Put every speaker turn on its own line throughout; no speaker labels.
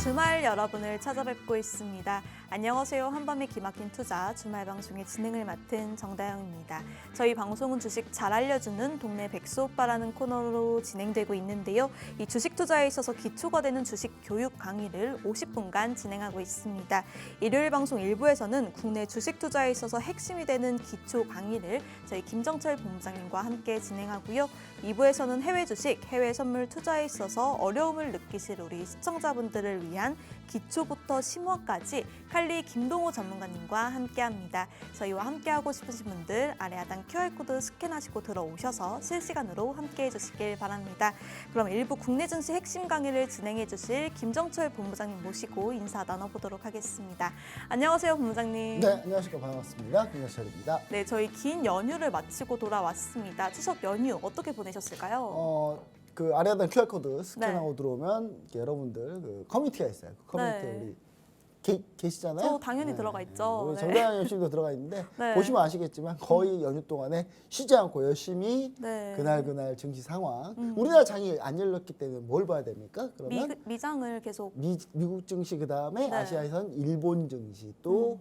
주말 여러분을 찾아뵙고 있습니다. 안녕하세요. 한밤의 기막힌 투자 주말 방송의 진행을 맡은 정다영입니다. 저희 방송은 주식 잘 알려주는 동네 백수 오빠라는 코너로 진행되고 있는데요. 이 주식 투자에 있어서 기초가 되는 주식 교육 강의를 50분간 진행하고 있습니다. 일요일 방송 1부에서는 국내 주식 투자에 있어서 핵심이 되는 기초 강의를 저희 김정철 본부장님과 함께 진행하고요. 2부에서는 해외 주식, 해외 선물 투자에 있어서 어려움을 느끼실 우리 시청자분들을 위한 기초부터 심화까지 칼리 김동호 전문가님과 함께합니다. 저희와 함께하고 싶으신 분들 아래 하단 QR코드 스캔하시고 들어오셔서 실시간으로 함께해 주시길 바랍니다. 그럼 일부 국내 증시 핵심 강의를 진행해 주실 김정철 본부장님 모시고 인사 나눠보도록 하겠습니다. 안녕하세요, 본부장님.
네, 안녕하십니까. 반갑습니다. 김정철입니다.
네, 저희 긴 연휴를 마치고 돌아왔습니다. 추석 연휴 어떻게 보내셨을까요?
그 아래 하단 QR코드 스캔하고 들어오면 이렇게 여러분들 그 커뮤니티가 있어요. 그 커뮤니티에
네.
우리 계시잖아요.
저 당연히 들어가 있죠.
우리
네.
정다영 MC도 들어가 있는데
네.
보시면 아시겠지만 거의 연휴 동안에 쉬지 않고 열심히
네.
그날 증시 상황. 우리나라 장이 안 열렸기 때문에 뭘 봐야 됩니까? 그러면
미장을 계속
미국 증시 그다음에
네.
아시아에선 일본 증시 또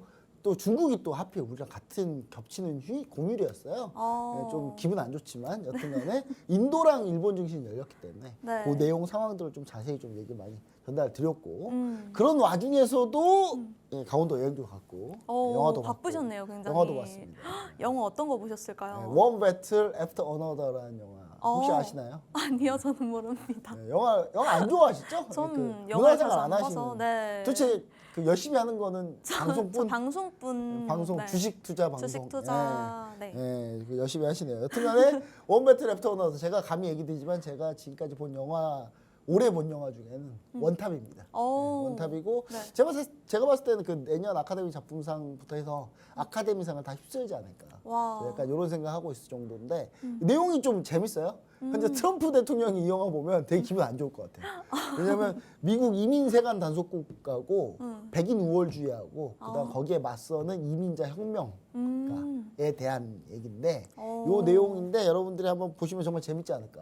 중국이 또 하필 우리랑 같은 겹치는 공휴일이었어요. 네, 좀 기분 안 좋지만 여튼간에 인도랑 일본 증시는 열렸기 때문에
네.
그 내용 상황들을 좀 자세히 좀 얘기 많이 전달드렸고 그런 와중에서도 예, 강원도 여행도 갔고 영화도
바쁘셨네요,
봤고,
굉장히.
영화도 봤습니다.
영화 어떤 거 보셨을까요?
One Battle After Another라는 영화 혹시 아시나요?
아니요, 저는 모릅니다.
네, 영화 안 좋아하시죠?
전
그
영화를 잘
문화생활
안
안
봐서.
하시는.
네.
도대체 그 열심히 하는 거는 방송뿐.
방송뿐.
방송
네.
주식 투자 방송.
주식 투자. 네.
예, 그 열심히 하시네요. 여튼간에 원배틀 애프터 어너서 제가 감히 얘기 드리지만 제가 지금까지 본 영화 올해 본 영화 중에는 원탑입니다. 원탑이고
네.
제가 봤을 때는 그 내년 아카데미 작품상부터 해서 아카데미상을 다 휩쓸지 않을까.
와.
약간 이런 생각하고 있을 정도인데 내용이 좀 재밌어요. 근데 트럼프 대통령이 이 영화 보면 되게 기분 안 좋을 것 같아요. 왜냐하면 미국 이민 세관 단속국가고 백인 우월주의하고 그다음 거기에 맞서는 이민자 혁명가에 대한 얘기인데 요 내용인데 여러분들이 한번 보시면 정말 재밌지 않을까.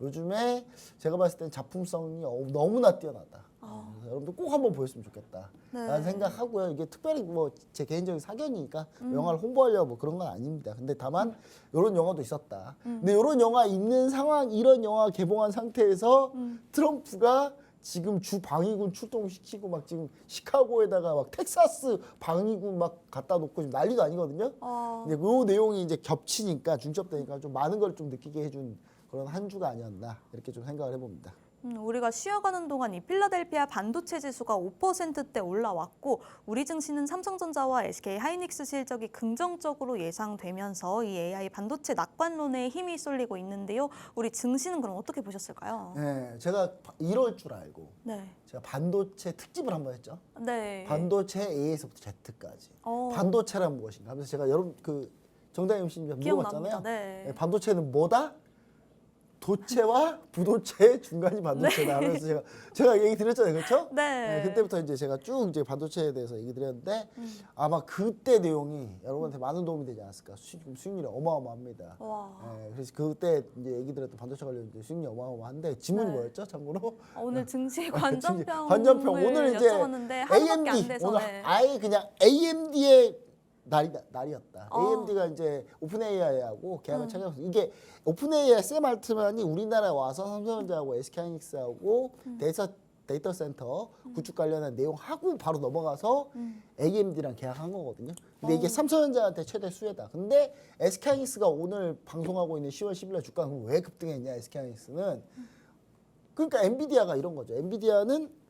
요즘에 제가 봤을 땐 작품성이 너무나 뛰어나다. 그래서 여러분들 꼭 한번 보셨으면 좋겠다.
네.
라는 생각하고요. 이게 특별히 뭐 제 개인적인 사견이니까 영화를 홍보하려고 뭐 그런 건 아닙니다. 근데 다만 이런 영화도 있었다. 근데 이런 영화 있는 상황, 이런 영화 개봉한 상태에서 트럼프가 지금 주 방위군 출동시키고 막 지금 시카고에다가 막 텍사스 방위군 막 갖다 놓고 지금 난리가 아니거든요. 근데 그 내용이 이제 겹치니까 중첩되니까 좀 많은 걸 좀 느끼게 해준 그런 한 주가 아니었나 이렇게 좀 생각을 해봅니다.
우리가 쉬어가는 동안 이 필라델피아 반도체 지수가 5%대 올라왔고 우리 증시는 삼성전자와 SK 하이닉스 실적이 긍정적으로 예상되면서 이 AI 반도체 낙관론에 힘이 쏠리고 있는데요. 우리 증시는 그럼 어떻게 보셨을까요?
네, 제가 이럴 줄 알고
네.
제가 반도체 특집을 한번 했죠.
네.
반도체 A에서부터 Z까지. 반도체란 무엇인가 하면서 제가 여러분 그 정다영 MC님 물어봤잖아요.
네.
반도체는 뭐다? 도체와 부도체의 중간이 반도체다 하면서 제가 얘기 드렸잖아요, 그렇죠?
네.
그때부터 이제 제가 쭉 이제 반도체에 대해서 얘기 드렸는데 아마 그때 내용이 여러분한테 많은 도움이 되지 않았을까. 수익률이 어마어마합니다. 그래서 그때 이제 얘기 드렸던 반도체 관련 이제 수익률이 어마어마한데 질문이 뭐였죠, 참고로?
오늘 증시 관전평
오늘 이제
여쭤봤는데 하루밖에 안 돼서
오늘 아예 그냥 AMD의 날이었다. AMD가 이제 오픈 AI하고 계약을 체결해서 이게 오픈 AI 샘 알트만이 우리나라에 와서 삼성전자하고 SK하이닉스하고 데이터 센터 구축 관련한 내용하고 바로 넘어가서 AMD랑 계약한 거거든요. 근데 이게 삼성전자한테 최대 수혜다. 근데 SK하이닉스가 오늘 방송하고 있는 10월 10일날 주가가 왜 급등했냐? SK하이닉스는 그러니까 엔비디아가 이런 거죠. 엔비디아는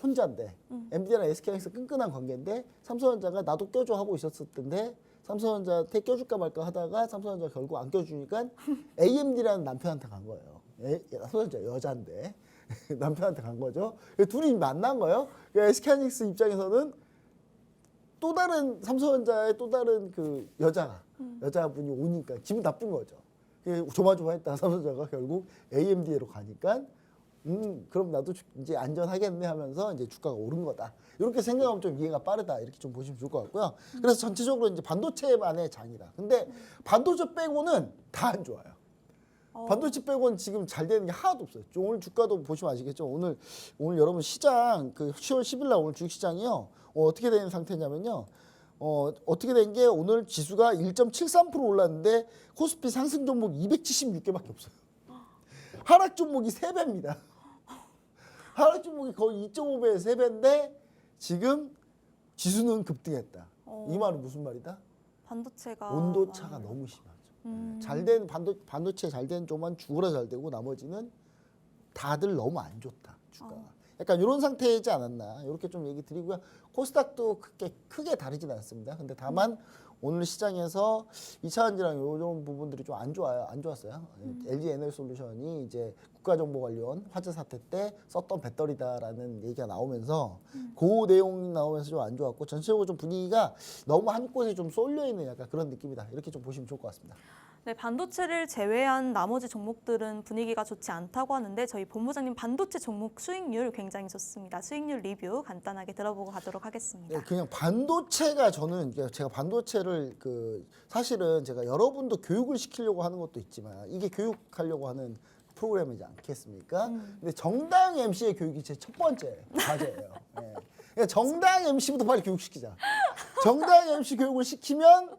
혼자인데 엔비디아랑 SK하이닉스 끈끈한 관계인데 삼성전자가 나도 껴줘 하고 있었을 텐데 삼성전자한테 껴줄까 말까 하다가 삼성전자가 결국 안 껴주니까 AMD라는 남편한테 간 거예요. 삼성전자 여자인데 남편한테 간 거죠. 둘이 만난 거예요. SK하이닉스 입장에서는 또 다른 삼성전자의 또 다른 그 여자분이 오니까 기분 나쁜 거죠. 조마조마했다가 삼성전자가 결국 AMD로 가니까 그럼 나도 이제 안전하겠네 하면서 이제 주가가 오른 거다. 이렇게 생각하면 좀 이해가 빠르다. 이렇게 좀 보시면 좋을 것 같고요. 그래서 전체적으로 이제 반도체만의 장이다. 근데 반도체 빼고는 다 안 좋아요. 반도체 빼고는 지금 잘 되는 게 하나도 없어요. 오늘 주가도 보시면 아시겠죠. 오늘 여러분 시장 그 10월 10일 날 오늘 주식시장이요. 어떻게 되는 상태냐면요. 어떻게 된 게 오늘 지수가 1.73% 올랐는데 코스피 상승 종목 276개밖에 없어요. 하락 종목이 3배입니다. 하락 종목이 거의 2.5배에 3배인데 지금 지수는 급등했다. 이 말은 무슨 말이다?
반도체가
온도차가 너무 심하죠. 잘된 반도체 잘 된 쪽만 죽으라 잘 되고 나머지는 다들 너무 안 좋다. 주가가. 약간 이런 상태이지 않았나 이렇게 좀 얘기 드리고요. 코스닥도 크게 다르진 않습니다. 근데 다만 오늘 시장에서 2차전지랑 이런 부분들이 좀 안 좋았어요. LG 에너지솔루션이 이제 국가정보 관련 화재 사태 때 썼던 배터리다라는 얘기가 나오면서 그 내용이 나오면서 좀 안 좋았고 전체적으로 좀 분위기가 너무 한 곳에 좀 쏠려 있는 약간 그런 느낌이다. 이렇게 좀 보시면 좋을 것 같습니다.
네, 반도체를 제외한 나머지 종목들은 분위기가 좋지 않다고 하는데 저희 본부장님 반도체 종목 수익률 굉장히 좋습니다. 수익률 리뷰 간단하게 들어보고 가도록 하겠습니다.
네, 그냥 반도체가 저는 제가 반도체를 사실은 제가 여러분도 교육을 시키려고 하는 것도 있지만 이게 교육하려고 하는 프로그램이지 않겠습니까? 근데 정당 MC의 교육이 제 첫 번째 과제예요. 네. 그러니까 정당 MC부터 빨리 교육시키자. 정당 MC 교육을 시키면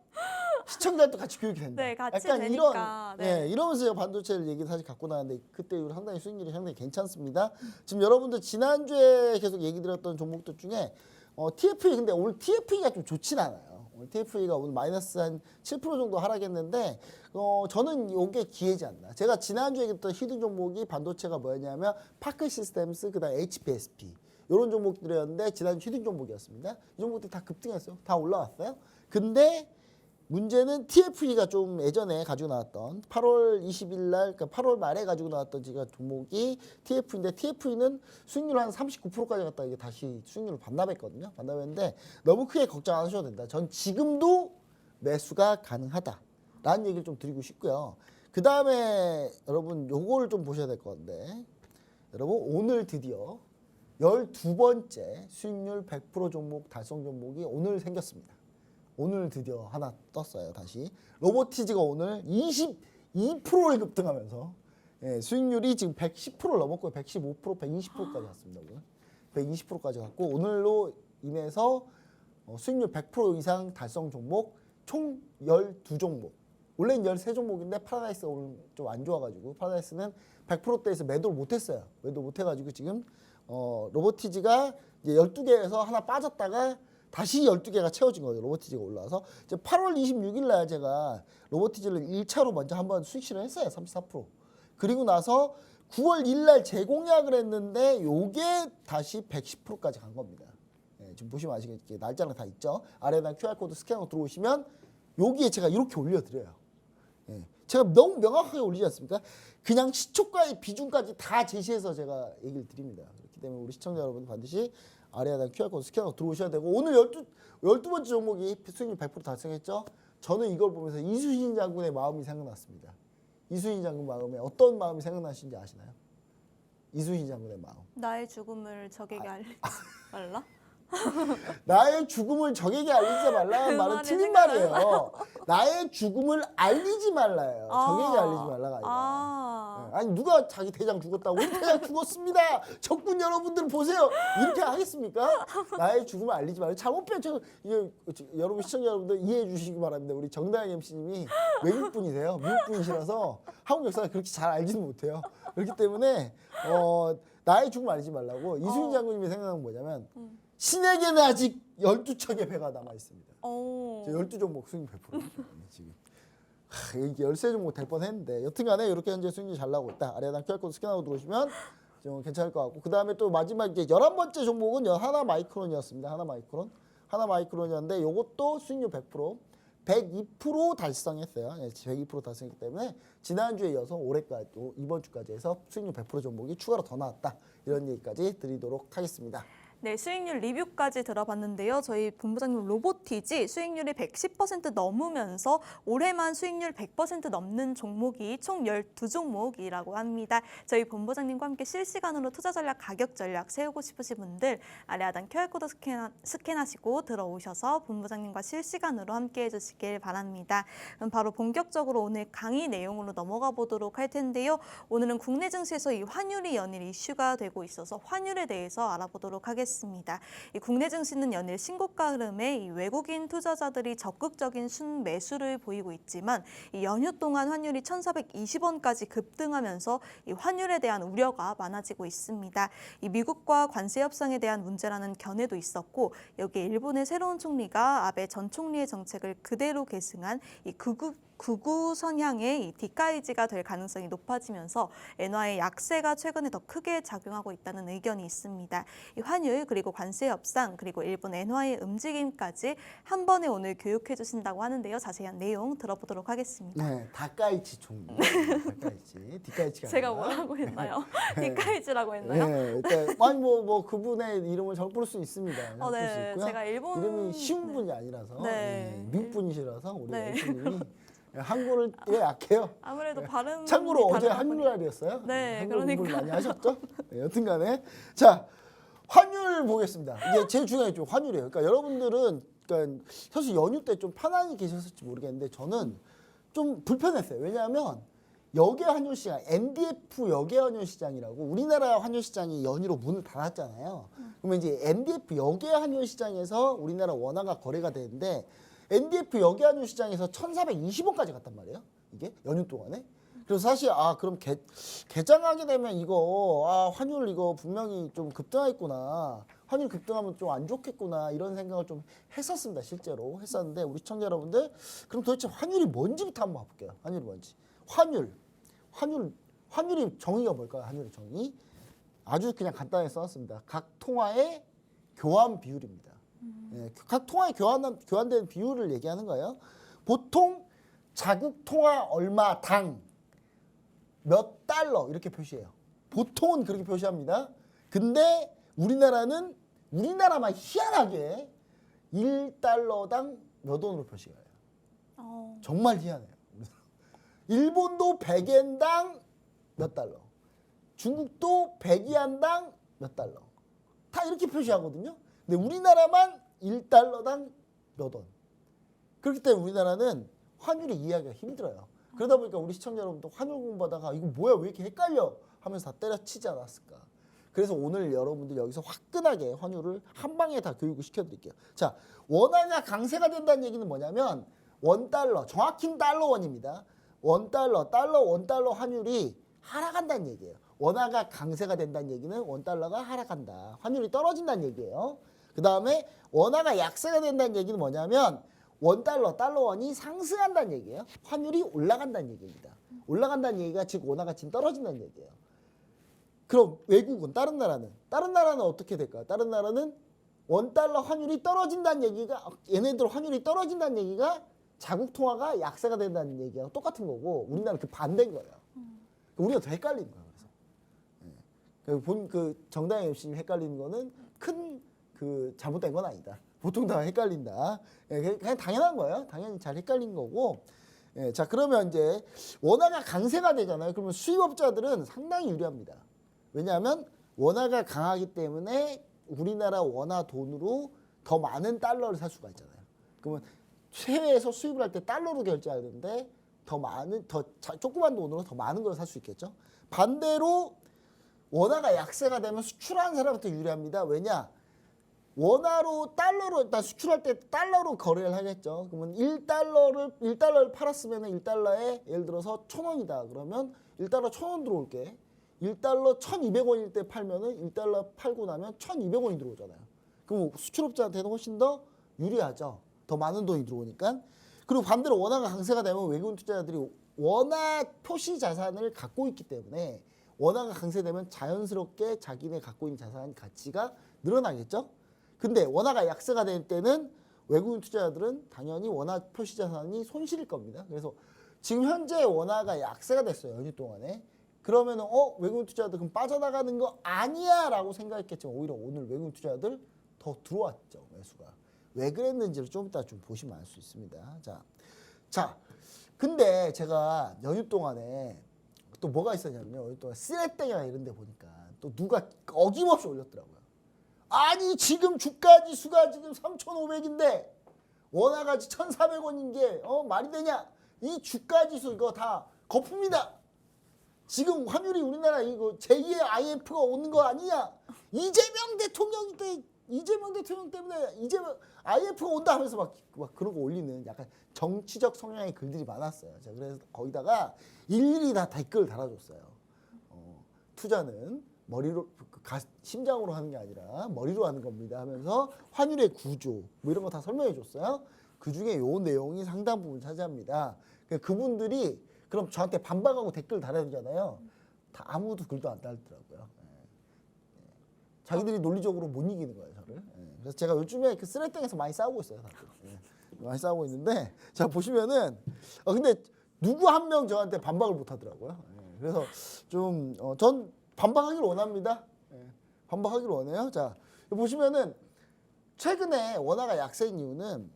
시청자들도 같이 교육이 된다.
네, 같이
약간
되니까.
네. 이러면서 제가 반도체를 얘기 사실 갖고 나왔는데 그때 이후로 상당히 수익률이 상당히 괜찮습니다. 지금 여러분들 지난주에 계속 얘기 드렸던 종목들 중에 TFE 근데 오늘 TFE가 좀 좋진 않아요. 오늘 TFE가 오늘 마이너스 한 7% 정도 하락했는데 저는 이게 기회지 않나. 제가 지난주에 얘기했던 히든 종목이 반도체가 뭐였냐면 파크 시스템스 그다음 HPSP 이런 종목들이었는데 지난주 히든 종목이었습니다. 이 종목들 다 급등했어요. 다 올라왔어요. 근데 문제는 TFE가 좀 예전에 가지고 나왔던 8월 20일 날, 그러니까 8월 말에 가지고 나왔던 제가 종목이 TFE인데 TFE는 수익률 한 39%까지 갔다 이게 다시 수익률을 반납했거든요. 반납했는데 너무 크게 걱정 안 하셔도 된다. 전 지금도 매수가 가능하다라는 얘기를 좀 드리고 싶고요. 그 다음에 여러분 요거를 좀 보셔야 될 건데 여러분 오늘 드디어 12번째 수익률 100% 종목 달성 종목이 오늘 생겼습니다. 오늘 드디어 하나 떴어요. 다시 로보티즈가 오늘 22%를 급등하면서 수익률이 지금 110%를 넘었고요. 115%, 120%까지 갔습니다. 오늘 120%까지 갔고 오늘로 인해서 수익률 100% 이상 달성 종목 총 12종목. 원래는 13종목인데 파라다이스가 오늘 좀 안 좋아가지고 파라다이스는 100%대에서 매도를 못했어요. 매도 못해가지고 지금 로보티즈가 이제 12개에서 하나 빠졌다가 다시 12개가 채워진 거죠. 로보티즈가 올라와서 이제 8월 26일 날 제가 로보티즈를 1차로 먼저 한번 수익 실현했어요. 34%. 그리고 나서 9월 1일 날 재공약을 했는데 요게 다시 110%까지 간 겁니다. 지금 보시면 아시겠지만 날짜랑 다 있죠. 아래에다 QR코드 스캔하고 들어오시면 여기에 제가 이렇게 올려드려요. 제가 너무 명확하게 올리지 않습니까? 그냥 시초가의 비중까지 다 제시해서 제가 얘기를 드립니다. 그렇기 때문에 우리 시청자 여러분 반드시 아래에다 QR코드 스캔하고 들어오셔야 되고 오늘 12번째 종목이 수익률 100% 달성했죠. 저는 이걸 보면서 이수신 장군의 마음이 생각났습니다. 이수신 장군 마음에 어떤 마음이 생각나시는지 아시나요? 이수신 장군의 마음.
나의 죽음을 적에게 알리지 말라?
나의 죽음을 적에게 알리지 말라는 말은
말이
틀린 말이에요. 나의 죽음을 알리지 말라요. 적에게 알리지 말라가 아니라. 아니 누가 자기 대장 죽었다고 우리 대장 죽었습니다. 적군 여러분들 보세요. 이렇게 하겠습니까? 나의 죽음을 알리지 말아요. 잘못 뺐죠. 이게 여러분 시청자 여러분들 이해해 주시기 바랍니다. 우리 정다영 MC님이 외국 분이세요. 미국 분이시라서 한국 역사를 그렇게 잘 알지는 못해요. 그렇기 때문에 나의 죽음을 알리지 말라고 이수인 장군님이 생각하는 건 뭐냐면 신에게는 아직 12척의 배가 남아 있습니다. 12종목 수익 100% 지금. 이게 13종목 될 뻔했는데 여튼간에 이렇게 현재 수익률이 잘 나오고 있다. 아래에다 QR코드 스캔하고 들어오시면 좀 괜찮을 것 같고 그 다음에 또 마지막 이제 11번째 종목은 하나마이크론이었습니다. 하나마이크론이었는데 이것도 수익률 100% 102% 달성했어요. 102% 달성했기 때문에 지난주에 이어서 올해까지 이번 주까지 해서 수익률 100% 종목이 추가로 더 나왔다. 이런 얘기까지 드리도록 하겠습니다.
네, 수익률 리뷰까지 들어봤는데요. 저희 본부장님 로보티지 수익률이 110% 넘으면서 올해만 수익률 100% 넘는 종목이 총 12종목이라고 합니다. 저희 본부장님과 함께 실시간으로 투자 전략, 가격 전략 세우고 싶으신 분들 아래 하단 QR코드 스캔하시고 들어오셔서 본부장님과 실시간으로 함께 해주시길 바랍니다. 그럼 바로 본격적으로 오늘 강의 내용으로 넘어가 보도록 할 텐데요. 오늘은 국내 증시에서 이 환율이 연일 이슈가 되고 있어서 환율에 대해서 알아보도록 하겠습니다. 이 국내 증시는 연일 신고가 흐름에 이 외국인 투자자들이 적극적인 순매수를 보이고 있지만 이 연휴 동안 환율이 1,420원까지 급등하면서 이 환율에 대한 우려가 많아지고 있습니다. 이 미국과 관세 협상에 대한 문제라는 견해도 있었고 여기에 일본의 새로운 총리가 아베 전 총리의 정책을 그대로 계승한 이 극우 성향의 이 디카이지가 될 가능성이 높아지면서 엔화의 약세가 최근에 더 크게 작용하고 있다는 의견이 있습니다. 이 환율 그리고 관세 협상 그리고 일본 엔화의 움직임까지 한 번에 오늘 교육해 주신다고 하는데요. 자세한 내용 들어보도록 하겠습니다.
네, 다카이치 총리. 다카이치. 디카이치가
제가
아니라.
뭐라고 했나요?
네.
디카이지라고 했나요?
네, 일단 아니 뭐 그분의 이름을 잘 부를 수 있습니다. 잘 부를 수
네,
있고요.
제가 일본
이름이 쉬운 분이 아니라서
네.
미국 분이시라서 우리
네.
교수님이 한국어에 약해요.
아무래도 발음
참고로 어제 한글날이었어요.
네,
한글 공부를
그러니까.
많이 하셨죠? 네, 여튼간에 자 환율 보겠습니다. 이게 제일 중요한 게 좀 환율이에요. 그러니까 여러분들은 그러니까 사실 연휴 때 좀 편안히 계셨을지 모르겠는데 저는 좀 불편했어요. 왜냐하면 역외 환율 시장, MDF 역외 환율 시장이라고 우리나라 환율 시장이 연휴로 문을 닫았잖아요. 그러면 이제 MDF 역외 환율 시장에서 우리나라 원화가 거래가 되는데 MDF 역외 환율 시장에서 1,420원까지 갔단 말이에요. 이게 연휴 동안에. 그래서 사실 그럼 개장하게 되면 이거 환율 이거 분명히 좀 급등하겠구나. 환율 급등하면 좀 안 좋겠구나 이런 생각을 좀 했었습니다. 실제로 했었는데 우리 시청자 여러분들 그럼 도대체 환율이 뭔지부터 한번 볼게요. 환율이 뭔지. 환율이 정의가 뭘까요? 환율의 정의. 아주 그냥 간단하게 써놨습니다. 각 통화의 교환 비율입니다. 예, 각 통화의 교환되는 비율을 얘기하는 거예요. 보통 자국 통화 얼마당 몇 달러 이렇게 표시해요. 보통은 그렇게 표시합니다. 근데 우리나라만 희한하게 1달러당 몇 원으로 표시가 해요. 정말 희한해요. 일본도 100엔당 몇 달러. 중국도 100위안당 몇 달러. 다 이렇게 표시하거든요. 근데 우리나라만 1달러당 몇 원. 그렇기 때문에 우리나라는 환율을 이해하기가 힘들어요. 그러다 보니까 우리 시청자 여러분도 환율 공부하다가 이거 뭐야 왜 이렇게 헷갈려 하면서 다 때려치지 않았을까. 그래서 오늘 여러분들 여기서 화끈하게 환율을 한 방에 다 교육을 시켜드릴게요. 자, 원화가 강세가 된다는 얘기는 뭐냐면 원달러, 정확히는 달러원입니다. 원달러 환율이 하락한다는 얘기예요. 원화가 강세가 된다는 얘기는 원달러가 하락한다. 환율이 떨어진다는 얘기예요. 그 다음에 원화가 약세가 된다는 얘기는 뭐냐면 달러원이 상승한다는 얘기예요. 환율이 올라간다는 얘기입니다. 올라간다는 얘기가 즉 원화가 지금 떨어진다는 얘기예요. 그럼 외국은 다른 나라는 어떻게 될까요? 다른 나라는 원달러 환율이 떨어진다는 얘기가 얘네들 환율이 떨어진다는 얘기가 자국 통화가 약세가 된다는 얘기랑 똑같은 거고 우리나라는 그 반대인 거예요. 우리가 더 헷갈리는 거예요. 그래서 정다영 MC님 헷갈리는 거는 큰 잘못된 건 아니다. 보통 다 헷갈린다. 그냥 당연한 거예요. 당연히 잘 헷갈린 거고. 자 그러면 이제 원화가 강세가 되잖아요. 그러면 수입업자들은 상당히 유리합니다. 왜냐하면 원화가 강하기 때문에 우리나라 원화 돈으로 더 많은 달러를 살 수가 있잖아요. 그러면 해외에서 수입을 할 때 달러로 결제해야 되는데 조그만 돈으로 더 많은 걸 살 수 있겠죠. 반대로 원화가 약세가 되면 수출하는 사람한테 유리합니다. 왜냐? 달러로 일단 수출할 때 달러로 거래를 하겠죠. 그러면 1달러를 팔았으면 1달러에 예를 들어서 1,000원이다. 그러면 1달러 1,000원 들어올게. 1달러 1,200원일 때 팔면은 1달러 팔고 나면 1,200원이 들어오잖아요. 그럼 수출업자한테는 훨씬 더 유리하죠. 더 많은 돈이 들어오니까. 그리고 반대로 원화가 강세가 되면 외국인 투자자들이 원화 표시 자산을 갖고 있기 때문에 원화가 강세되면 자연스럽게 자기네 갖고 있는 자산 가치가 늘어나겠죠. 근데 원화가 약세가 될 때는 외국인 투자자들은 당연히 원화 표시 자산이 손실일 겁니다. 그래서 지금 현재 원화가 약세가 됐어요. 연휴 동안에. 그러면은 외국인 투자자들 그럼 빠져나가는 거 아니야라고 생각했겠지만 오히려 오늘 외국인 투자자들 더 들어왔죠. 매수가. 왜 그랬는지를 좀 이따 좀 보시면 알 수 있습니다. 자, 근데 제가 연휴 동안에 또 뭐가 있었냐면요. 연휴 동안 쓰레땡이나 이런 데 보니까 또 누가 어김없이 올렸더라고요. 아니 지금 주가 지수가 지금 3,500인데 원화가치 1,400원인 게 말이 되냐? 이 주가 지수 이거 다 거품이다. 지금 환율이 우리나라 이거 제2의 IMF가 오는 거 아니냐? 이재명 대통령 때문에 이재명 IMF가 온다 하면서 막 그런 거 올리는 약간 정치적 성향의 글들이 많았어요. 자, 그래서 거기다가 일일이 다 댓글 달아줬어요. 투자는 머리로 심장으로 하는 게 아니라 머리로 하는 겁니다 하면서 환율의 구조 뭐 이런 거 다 설명해 줬어요. 그중에 요 내용이 상당 부분 차지합니다. 그분들이 그럼 저한테 반박하고 댓글 달아야 되잖아요. 다 아무도 글도 안 달더라고요. 자기들이 논리적으로 못 이기는 거예요, 저를. 그래서 제가 요즘에 그 쓰레땡에서 많이 싸우고 있어요, 다들. 많이 싸우고 있는데, 자 보시면은 근데 누구 한 명 저한테 반박을 못 하더라고요. 그래서 좀 전 반박하기를 원합니다. 반박하기를 원해요. 자 보시면은 최근에 원화가 약세인 이유는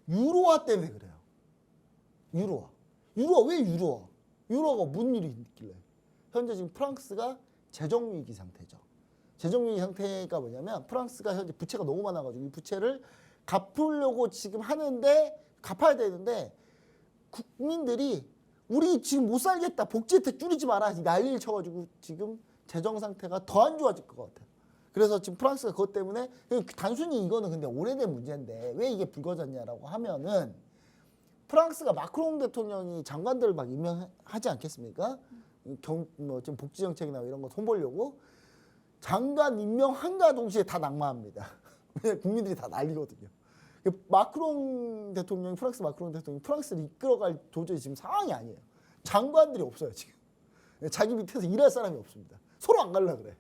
유로화 때문에 그래요. 유로화 왜 유로화? 유로화가 무슨 일이 있길래? 현재 지금 프랑스가 재정위기 상태죠. 재정위기 상태가 뭐냐면 프랑스가 현재 부채가 너무 많아가지고 이 부채를 갚으려고 지금 하는데 갚아야 되는데 국민들이 우리 지금 못 살겠다. 복지 혜택 줄이지 마라. 난리를 쳐가지고 지금 재정 상태가 더 안 좋아질 것 같아요. 그래서 지금 프랑스가 그것 때문에 단순히 이거는 근데 오래된 문제인데 왜 이게 불거졌냐라고 하면은 프랑스가 마크롱 대통령이 장관들을 막 임명하지 않겠습니까? 지금 복지 정책이나 이런 거 손보려고 장관 임명한가 동시에 다 낙마합니다. 왜냐면 국민들이 다 난리거든요. 마크롱 대통령이 프랑스 마크롱 대통령이 프랑스를 이끌어갈 도저히 지금 상황이 아니에요. 장관들이 없어요 지금. 자기 밑에서 일할 사람이 없습니다. 서로 안 갈라 그래.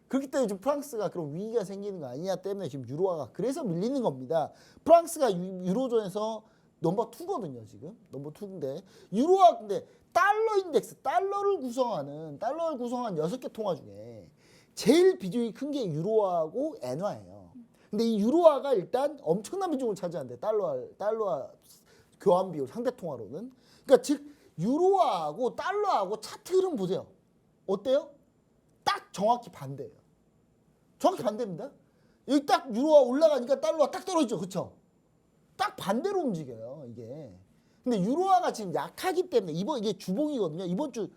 그렇기 때문에 지금 프랑스가 그런 위기가 생기는 거 아니냐 때문에 지금 유로화가 그래서 밀리는 겁니다. 프랑스가 유로존에서 넘버 2거든요 지금. 넘버 2인데 유로화 근데 달러 인덱스 달러를 구성하는 6개 통화 중에 제일 비중이 큰 게 유로화하고 엔화예요. 근데 이 유로화가 일단 엄청난 비중을 차지하는데 달러화 교환 비율 상대 통화로는 그러니까 즉 유로화하고 달러하고 차트 흐름 보세요. 어때요? 딱 정확히 반대예요. 정확히 반대입니다. 여기 딱 유로화 올라가니까 달러화 딱 떨어지죠. 그렇죠? 딱 반대로 움직여요, 이게. 근데 유로화가 지금 약하기 때문에 이게 주봉이거든요. 이번 주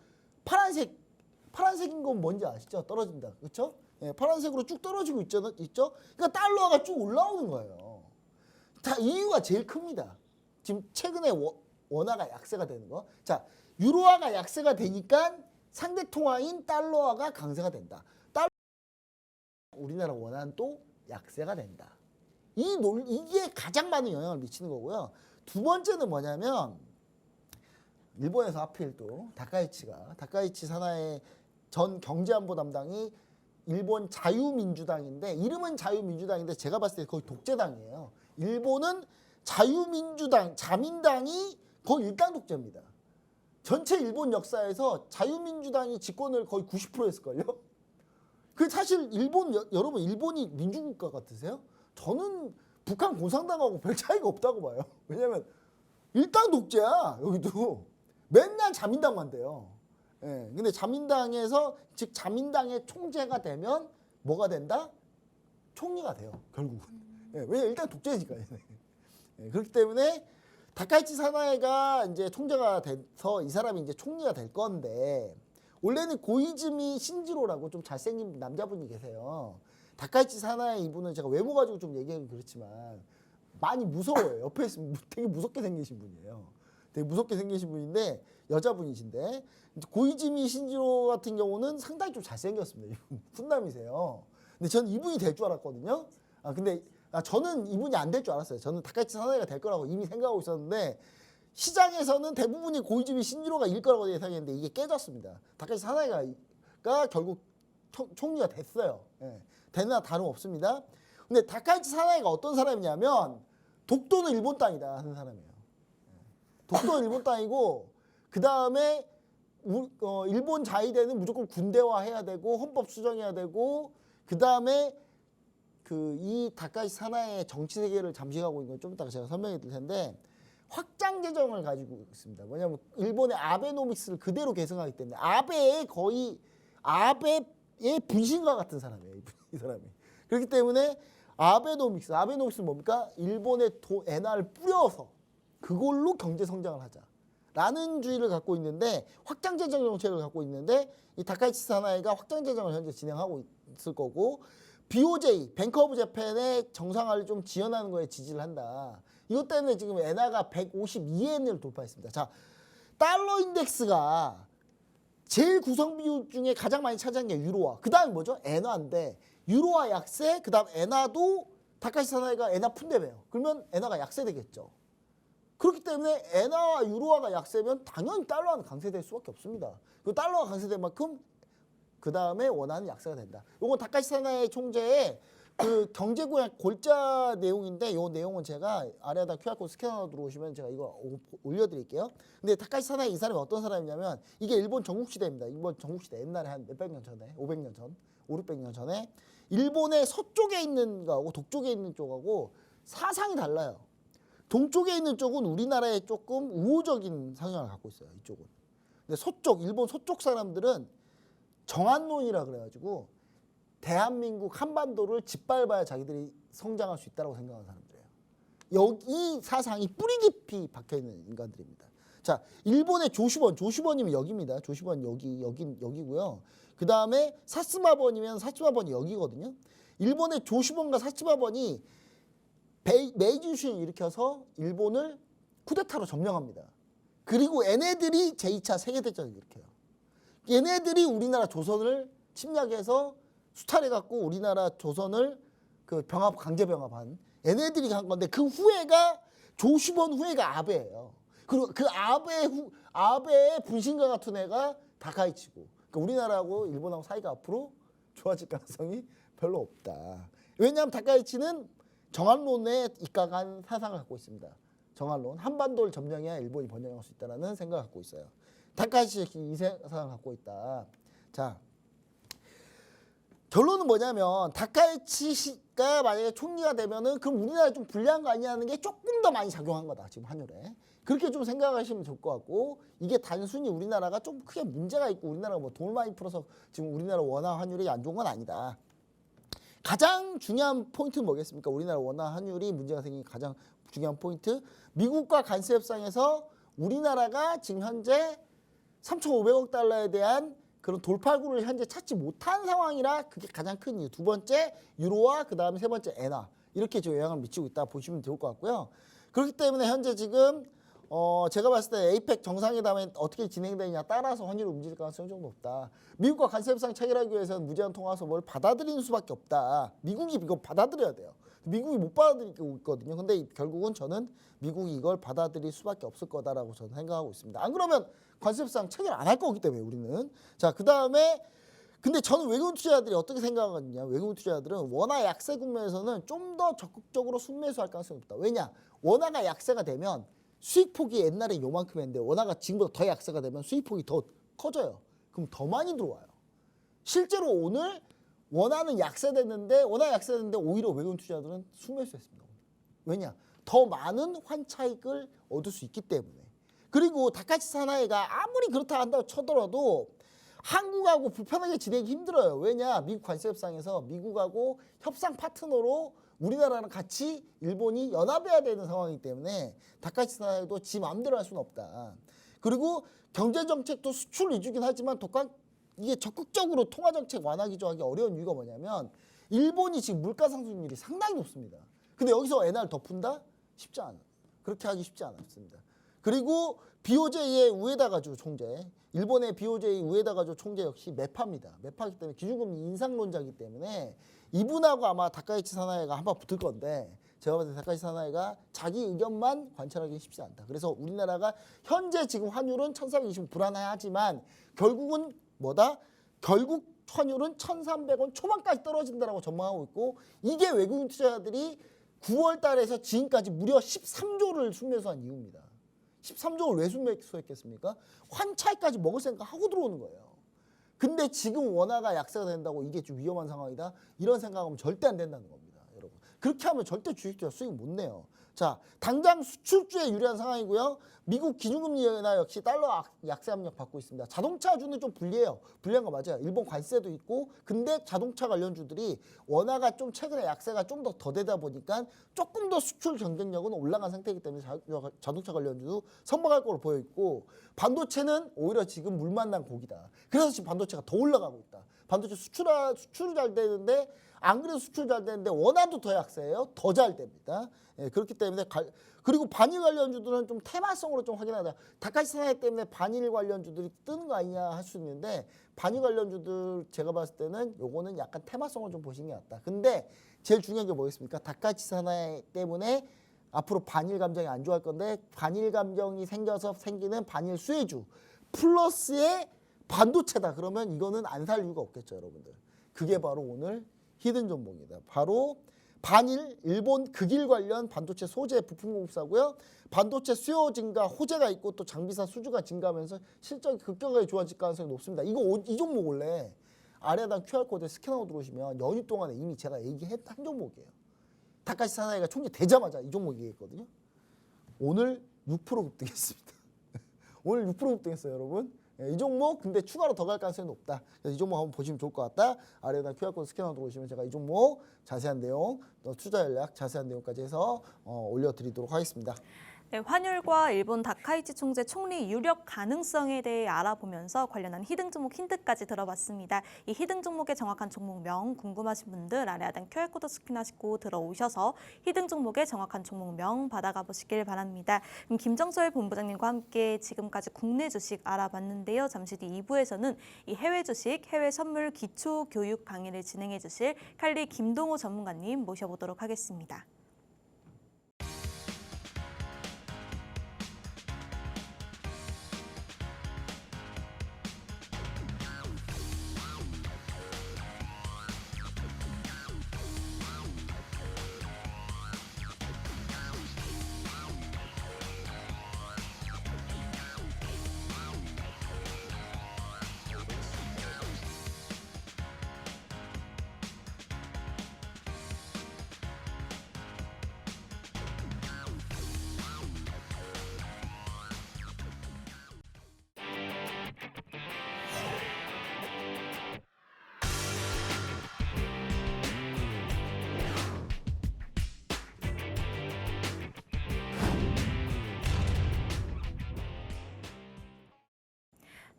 파란색인 건 뭔지 아시죠? 떨어진다. 그렇죠? 예, 파란색으로 쭉 떨어지고 있죠? 그러니까 달러화가 쭉 올라오는 거예요. 다 이유가 제일 큽니다. 지금 최근에 원화가 약세가 되는 거. 자, 유로화가 약세가 되니까 상대 통화인 달러화가 강세가 된다. 우리나라 원화는 또 약세가 된다. 이게 가장 많은 영향을 미치는 거고요. 두 번째는 뭐냐면 일본에서 하필 또 다카이치 사나의 전 경제안보 담당이 일본 자유민주당인데 이름은 자유민주당인데 제가 봤을 때 거의 독재당이에요. 일본은 자민당이 거의 일당 독재입니다. 전체 일본 역사에서 자유민주당이 집권을 거의 90% 했을걸요. 그 사실 여러분 일본이 민주국가 같으세요? 저는 북한 공산당하고 별 차이가 없다고 봐요. 왜냐면 일당 독재야 여기도. 맨날 자민당만 돼요. 예, 근데 자민당에서 즉 자민당의 총재가 되면 뭐가 된다? 총리가 돼요 결국은. 예, 왜냐면 일단 독재니까. 예, 그렇기 때문에 다카이치 사나이가 이제 총재가 돼서 이 사람이 이제 총리가 될 건데 원래는 고이즈미 신지로라고 좀 잘생긴 남자분이 계세요. 다카이치 사나이 이분은 제가 외모 가지고 좀 얘기하기 그렇지만 많이 무서워요. 옆에 있으면 되게 무섭게 생기신 분이에요. 되게 무섭게 생기신 분인데 여자분이신데 고이즈미 신지로 같은 경우는 상당히 좀 잘생겼습니다. 이분 훈남이세요. 근데 저는 이분이 될 줄 알았거든요. 근데 저는 이분이 안 될 줄 알았어요. 저는 다카이치 사나이가 될 거라고 이미 생각하고 있었는데 시장에서는 대부분이 고이즈미 신지로가 일 거라고 예상했는데 이게 깨졌습니다. 다카이치 사나이가 결국 총리가 됐어요. 예, 되나 다름없습니다. 근데 다카이치 사나이가 어떤 사람이냐면 독도는 일본 땅이다 하는 사람이에요. 독도는 일본 땅이고 그 다음에 일본 자위대는 무조건 군대화해야 되고 헌법 수정해야 되고 그 다음에 이 다카이치 사나이의 정치 세계를 잠식하고 있는 건 좀 이따가 제가 설명해 드릴 텐데 확장 재정을 가지고 있습니다. 뭐냐면 일본의 아베노믹스를 그대로 계승하기 때문에 아베의 분신과 같은 사람이에요. 이 사람이. 그렇기 때문에 아베노믹스는 뭡니까? 일본의 엔화를 뿌려서 그걸로 경제 성장을 하자라는 주의를 갖고 있는데 확장 재정 정책을 갖고 있는데 이 다카이치 사나이가 확장 재정을 현재 진행하고 있을 거고 BOJ, 뱅크 오브 재팬의 정상화를 좀 지연하는 거에 지지를 한다. 이것 때문에 지금 엔화가 152엔을 돌파했습니다. 자, 달러 인덱스가 제일 구성 비율 중에 가장 많이 차지한 게 유로화. 그 다음에 뭐죠? 엔화인데 유로화 약세, 그 다음 엔화도 다카이치 사나이가 엔화 푼대매요. 그러면 엔화가 약세되겠죠. 그렇기 때문에 엔화와 유로화가 약세면 당연히 달러는 강세될 수밖에 없습니다. 그 달러가 강세된 만큼 그 다음에 원화는 약세가 된다. 요건 다카이치 사나이 총재의 경제 공약 골자 내용인데 요 내용은 제가 아래에다 QR코드 스캐너 들어오시면 제가 이거 올려드릴게요. 근데 다카이치 사나이 이 사람이 어떤 사람이냐면 이게 일본 전국시대입니다. 일본 전국시대 옛날에 한 몇백 년 전에 500년 전, 600년 전에 일본의 서쪽에 있는 거하고 동쪽에 있는 쪽하고 사상이 달라요. 동쪽에 있는 쪽은 우리나라에 조금 우호적인 성향을 갖고 있어요. 이쪽은. 근데 일본 서쪽 사람들은 정한론이라 그래가지고 대한민국 한반도를 짓밟아야 자기들이 성장할 수 있다고 생각하는 사람들이에요. 여기 사상이 뿌리 깊이 박혀있는 인간들입니다. 자, 일본의 조슈번이면 여기입니다. 조슈번 여기고요. 그 다음에 사츠마번이면 사츠마번이 여기거든요. 일본의 조슈번과 사츠마번이 메이지 유신을 일으켜서 일본을 쿠데타로 점령합니다. 그리고 얘네들이 제2차 세계대전을 일으켜요. 얘네들이 우리나라 조선을 침략해서 수탈해갖고 우리나라 조선을 강제 병합한 얘네들이 한 건데 그 후예가 조슈번 후예가 아베예요. 그리고 그 아베의 분신과 같은 애가 다카이치고 그러니까 우리나라하고 일본하고 사이가 앞으로 좋아질 가능성이 별로 없다. 왜냐하면 다카이치는 정한론에 입각한 사상을 갖고 있습니다. 정한론. 한반도를 점령해야 일본이 번영할 수 있다는 생각을 갖고 있어요. 다카이치 이 사상을 갖고 있다. 자, 결론은 뭐냐면 다카이치가 만약에 총리가 되면은 그럼 우리나라에 좀 불리한 거 아니냐는 게 조금 더 많이 작용한 거다. 지금 환율에. 그렇게 좀 생각하시면 좋을 것 같고 이게 단순히 우리나라가 좀 크게 문제가 있고 우리나라가 뭐 돈을 많이 풀어서 지금 우리나라 원화 환율이 안 좋은 건 아니다. 가장 중요한 포인트는 뭐겠습니까? 우리나라 원화 환율이 문제가 생긴 가장 중요한 포인트. 미국과 관세 협상에서 우리나라가 지금 현재 3,500억 달러에 대한 그런 돌파구를 현재 찾지 못한 상황이라 그게 가장 큰 이유. 두 번째 유로와 그 다음에 세 번째 엔화 이렇게 좀 영향을 미치고 있다 보시면 좋을 것 같고요. 그렇기 때문에 현재 지금 제가 봤을 때 에이펙 정상회담에 어떻게 진행되느냐 따라서 환율이 움직일 가능성이 좀 높다. 미국과 관세협상 체결하기 위해서는 무제한 통화소를 받아들이는 수밖에 없다. 미국이 이거 받아들여야 돼요. 미국이 못 받아들이고 있거든요. 근데 결국은 저는 미국이 이걸 받아들일 수밖에 없을 거다라고 저는 생각하고 있습니다. 안 그러면 관세협상 체결 안 할 거기 때문에 우리는. 자, 그 다음에 근데 저는 외국인 투자자들이 어떻게 생각하느냐. 외국인 투자자들은 원화 약세 국면에서는 좀 더 적극적으로 순매수할 가능성이 높다. 왜냐? 원화가 약세가 되면 수익폭이 옛날에 요만큼이었는데 원화가 지금보다 더 약세가 되면 수익폭이 더 커져요. 그럼 더 많이 들어와요. 실제로 오늘 원화는 약세됐는데 오히려 외국인 투자자들은 순매수했습니다. 왜냐? 더 많은 환차익을 얻을 수 있기 때문에. 그리고 다카이치 사나이가 아무리 그렇다 한다고 쳐더라도 한국하고 불편하게 지내기 힘들어요. 왜냐? 미국 관세협상에서 미국하고 협상 파트너로 우리나라랑 같이 일본이 연합해야 되는 상황이기 때문에 다카이치 사나이도 지 마음대로 할 수는 없다. 그리고 경제정책도 수출 위주긴 하지만 이게 적극적으로 통화정책 완화 기조하기 어려운 이유가 뭐냐면 일본이 지금 물가 상승률이 상당히 높습니다. 근데 여기서 엔화를 더 푼다? 쉽지 않아요. 그렇게 하기 쉽지 않습니다. 그리고 BOJ의 우에다 가조 총재, 일본의 BOJ 우에다 가조 총재 역시 매파입니다. 매파기 때문에 기준금리 인상론자이기 때문에 이분하고 아마 다카이치 사나이가 한번 붙을 건데 제가 봤을 때 다카이치 사나이가 자기 의견만 관철하기 쉽지 않다. 그래서 우리나라가 현재 지금 환율은 1,420원 불안해하지만 결국은 뭐다? 결국 환율은 1,300원 초반까지 떨어진다라고 전망하고 있고 이게 외국인 투자자들이 9월 달에서 지금까지 무려 13조를 순매수한 이유입니다. 13조를 왜 매수했겠습니까? 환차익까지 먹을 생각 하고 들어오는 거예요. 근데 지금 원화가 약세가 된다고 이게 좀 위험한 상황이다. 이런 생각하면 절대 안 된다는 겁니다, 여러분. 그렇게 하면 절대 주식주가 수익 못 내요. 자, 당장 수출주에 유리한 상황이고요. 미국 기준금리 인하 역시 달러 약세 압력 받고 있습니다. 자동차주는 좀 불리해요. 불리한 거 맞아요. 일본 관세도 있고, 근데 자동차 관련주들이 원화가 좀 최근에 약세가 좀 더 되다 보니까 조금 더 수출 경쟁력은 올라간 상태이기 때문에 자동차 관련주도 선방할 거로 보여 있고, 반도체는 오히려 지금 물 만난 고기다. 그래서 지금 반도체가 더 올라가고 있다. 반도체 수출이 잘 되는데, 안 그래도 수출 잘 되는데 원화도 더 약세예요. 더 잘 됩니다. 예, 그렇기 때문에 그리고 반일 관련주들은 좀 테마성으로 좀 확인하자. 다카시 사나이 때문에 반일 관련주들이 뜨는 거 아니냐 할 수 있는데, 반일 관련주들 제가 봤을 때는 요거는 약간 테마성을 좀 보시는 게 낫다. 근데 제일 중요한 게 뭐겠습니까? 다카시 사나이 때문에 앞으로 반일 감정이 안 좋아할 건데, 반일 감정이 생겨서 생기는 반일 수혜주 플러스의 반도체다. 그러면 이거는 안 살 이유가 없겠죠, 여러분들. 그게 바로 오늘 히든 종목이다. 바로 반일 일본 극일 관련 반도체 소재 부품 공급사고요. 반도체 수요 증가 호재가 있고 또 장비사 수주가 증가하면서 실적이 급격하게 좋아질 가능성이 높습니다. 이 종목 원래 아래에다 QR코드에 스캔하고 들어오시면 연휴 동안에 이미 제가 얘기한 종목이에요. 다카시 사나이가 총재되자마자 이 종목 얘기했거든요. 오늘 6% 급등했습니다. 오늘 6% 급등했어요, 여러분. 이 종목 근데 추가로 더 갈 가능성이 높다. 그래서 이 종목 한번 보시면 좋을 것 같다. 아래에다 QR코드 스캐너 들어오시면 제가 이 종목 자세한 내용, 또 투자 전략 자세한 내용까지 해서 올려드리도록 하겠습니다.
네, 환율과 일본 다카이치 총재 총리 유력 가능성에 대해 알아보면서 관련한 히든 종목 힌트까지 들어봤습니다. 이 히든 종목의 정확한 종목명 궁금하신 분들 아래 하단 QR코드 스캔하시고 들어오셔서 히든 종목의 정확한 종목명 받아가 보시길 바랍니다. 그럼 김정서의 본부장님과 함께 지금까지 국내 주식 알아봤는데요. 잠시 뒤 2부에서는 이 해외 주식, 해외 선물 기초 교육 강의를 진행해 주실 칼리 김동호 전문가님 모셔보도록 하겠습니다.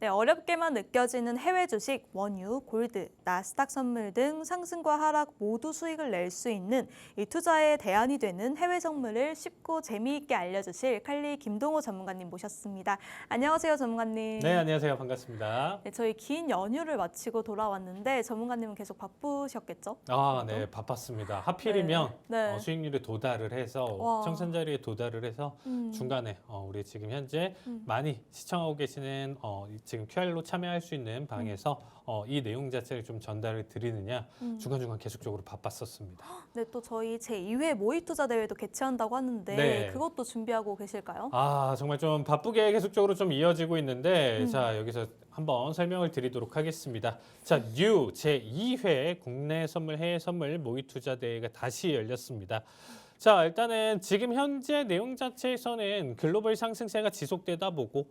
네, 어렵게만 느껴지는 해외 주식, 원유, 골드, 나스닥 선물 등 상승과 하락 모두 수익을 낼 수 있는 이 투자의 대안이 되는 해외 선물을 쉽고 재미있게 알려주실 칼리 김동호 전문가님 모셨습니다. 안녕하세요, 전문가님.
네, 안녕하세요. 반갑습니다.
네, 저희 긴 연휴를 마치고 돌아왔는데 전문가님은 계속 바쁘셨겠죠?
네, 바빴습니다. 하필이면
네.
수익률에 도달을 해서
와.
청산자리에 도달을 해서 중간에 우리 지금 현재 많이 시청하고 계시는 지금 QR로 참여할 수 있는 방에서 이 내용 자체를 좀 전달을 드리느냐 중간중간 계속적으로 바빴었습니다.
네, 또 저희 제2회 모의 투자 대회도 개최한다고 하는데
네.
그것도 준비하고 계실까요?
정말 좀 바쁘게 계속적으로 좀 이어지고 있는데 자, 여기서 한번 설명을 드리도록 하겠습니다. 자, 뉴 제2회 국내 선물 해외 선물 모의 투자 대회가 다시 열렸습니다. 자, 일단은 지금 현재 내용 자체에서는 글로벌 상승세가 지속되다 보고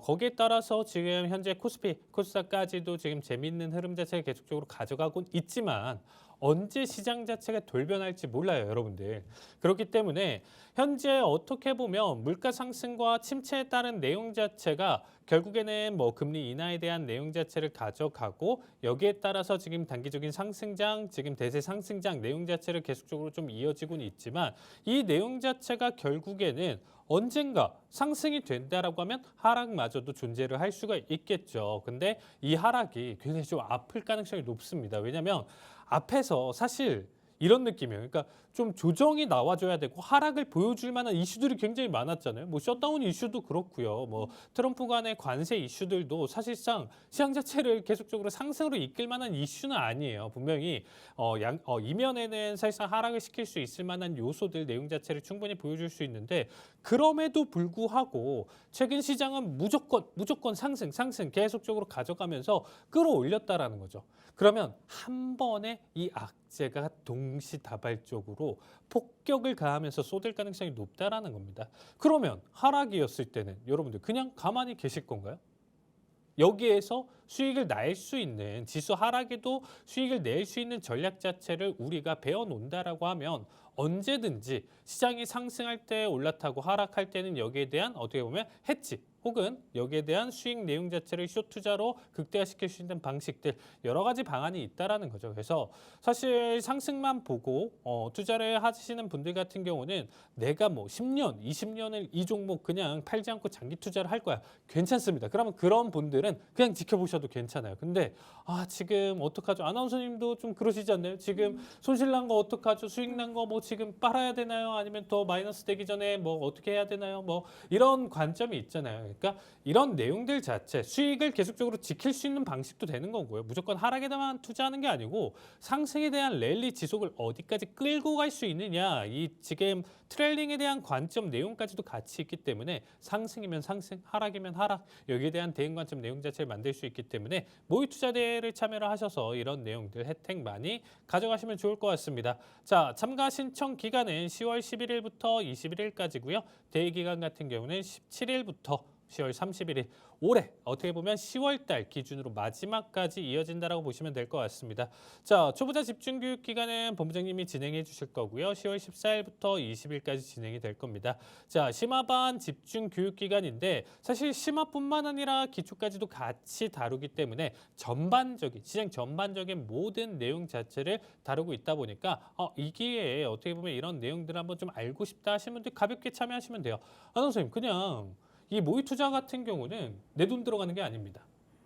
거기에 따라서 지금 현재 코스피, 코스닥까지도 지금 재미있는 흐름 자체가 계속적으로 가져가고 있지만 언제 시장 자체가 돌변할지 몰라요, 여러분들. 그렇기 때문에 현재 어떻게 보면 물가 상승과 침체에 따른 내용 자체가 결국에는 뭐 금리 인하에 대한 내용 자체를 가져가고 여기에 따라서 지금 단기적인 상승장, 지금 대세 상승장 내용 자체를 계속적으로 좀 이어지고는 있지만 이 내용 자체가 결국에는 언젠가 상승이 된다라고 하면 하락마저도 존재를 할 수가 있겠죠. 근데 이 하락이 굉장히 좀 아플 가능성이 높습니다. 왜냐하면 앞에서 사실 이런 느낌이에요. 그러니까 좀 조정이 나와줘야 되고 하락을 보여줄 만한 이슈들이 굉장히 많았잖아요. 뭐 셧다운 이슈도 그렇고요. 뭐 트럼프 간의 관세 이슈들도 사실상 시장 자체를 계속적으로 상승으로 이끌 만한 이슈는 아니에요. 분명히 이면에는 사실상 하락을 시킬 수 있을 만한 요소들 내용 자체를 충분히 보여줄 수 있는데 그럼에도 불구하고 최근 시장은 무조건 상승 계속적으로 가져가면서 끌어올렸다라는 거죠. 그러면 한 번에 이 악재가 동시다발적으로 폭격을 가하면서 쏟을 가능성이 높다라는 겁니다. 그러면 하락이었을 때는 여러분들 그냥 가만히 계실 건가요? 여기에서 수익을 낼 수 있는 지수 하락에도 수익을 낼 수 있는 전략 자체를 우리가 배워놓는다라고 하면 언제든지 시장이 상승할 때 올라타고 하락할 때는 여기에 대한 어떻게 보면 해치 혹은 여기에 대한 수익 내용 자체를 숏 투자로 극대화시킬 수 있는 방식들 여러 가지 방안이 있다라는 거죠. 그래서 사실 상승만 보고 투자를 하시는 분들 같은 경우는 내가 뭐 10년, 20년을 이 종목 그냥 팔지 않고 장기 투자를 할 거야. 괜찮습니다. 그러면 그런 분들은 그냥 지켜보셔도 괜찮아요. 근데 지금 어떡하죠? 아나운서님도 좀 그러시지 않나요? 지금 손실 난 거 어떡하죠? 수익 난 거 뭐 지금 빨아야 되나요? 아니면 더 마이너스 되기 전에 뭐 어떻게 해야 되나요? 뭐 이런 관점이 있잖아요. 그러니까 이런 내용들 자체 수익을 계속적으로 지킬 수 있는 방식도 되는 거고요. 무조건 하락에만 투자하는 게 아니고 상승에 대한 랠리 지속을 어디까지 끌고 갈 수 있느냐 이 지금 트레일링에 대한 관점 내용까지도 같이 있기 때문에 상승이면 상승, 하락이면 하락 여기에 대한 대응 관점 내용 자체를 만들 수 있기 때문에 모의 투자 대회를 참여를 하셔서 이런 내용들 혜택 많이 가져가시면 좋을 것 같습니다. 자, 참가 신청 기간은 10월 11일부터 21일까지고요. 대회 기간 같은 경우는 17일부터 10월 31일 올해 어떻게 보면 10월 달 기준으로 마지막까지 이어진다라고 보시면 될 것 같습니다. 자, 초보자 집중 교육 기간은 본부장님이 진행해 주실 거고요. 10월 14일부터 20일까지 진행이 될 겁니다. 자, 심화반 집중 교육 기간인데 사실 심화뿐만 아니라 기초까지도 같이 다루기 때문에 시장 전반적인 모든 내용 자체를 다루고 있다 보니까 이 기회에 어떻게 보면 이런 내용들을 한번 좀 알고 싶다 하시는 분들 가볍게 참여하시면 돼요. 선생님 그냥 이 모의 투자 같은 경우는 내 돈 들어가는 게 아닙니다.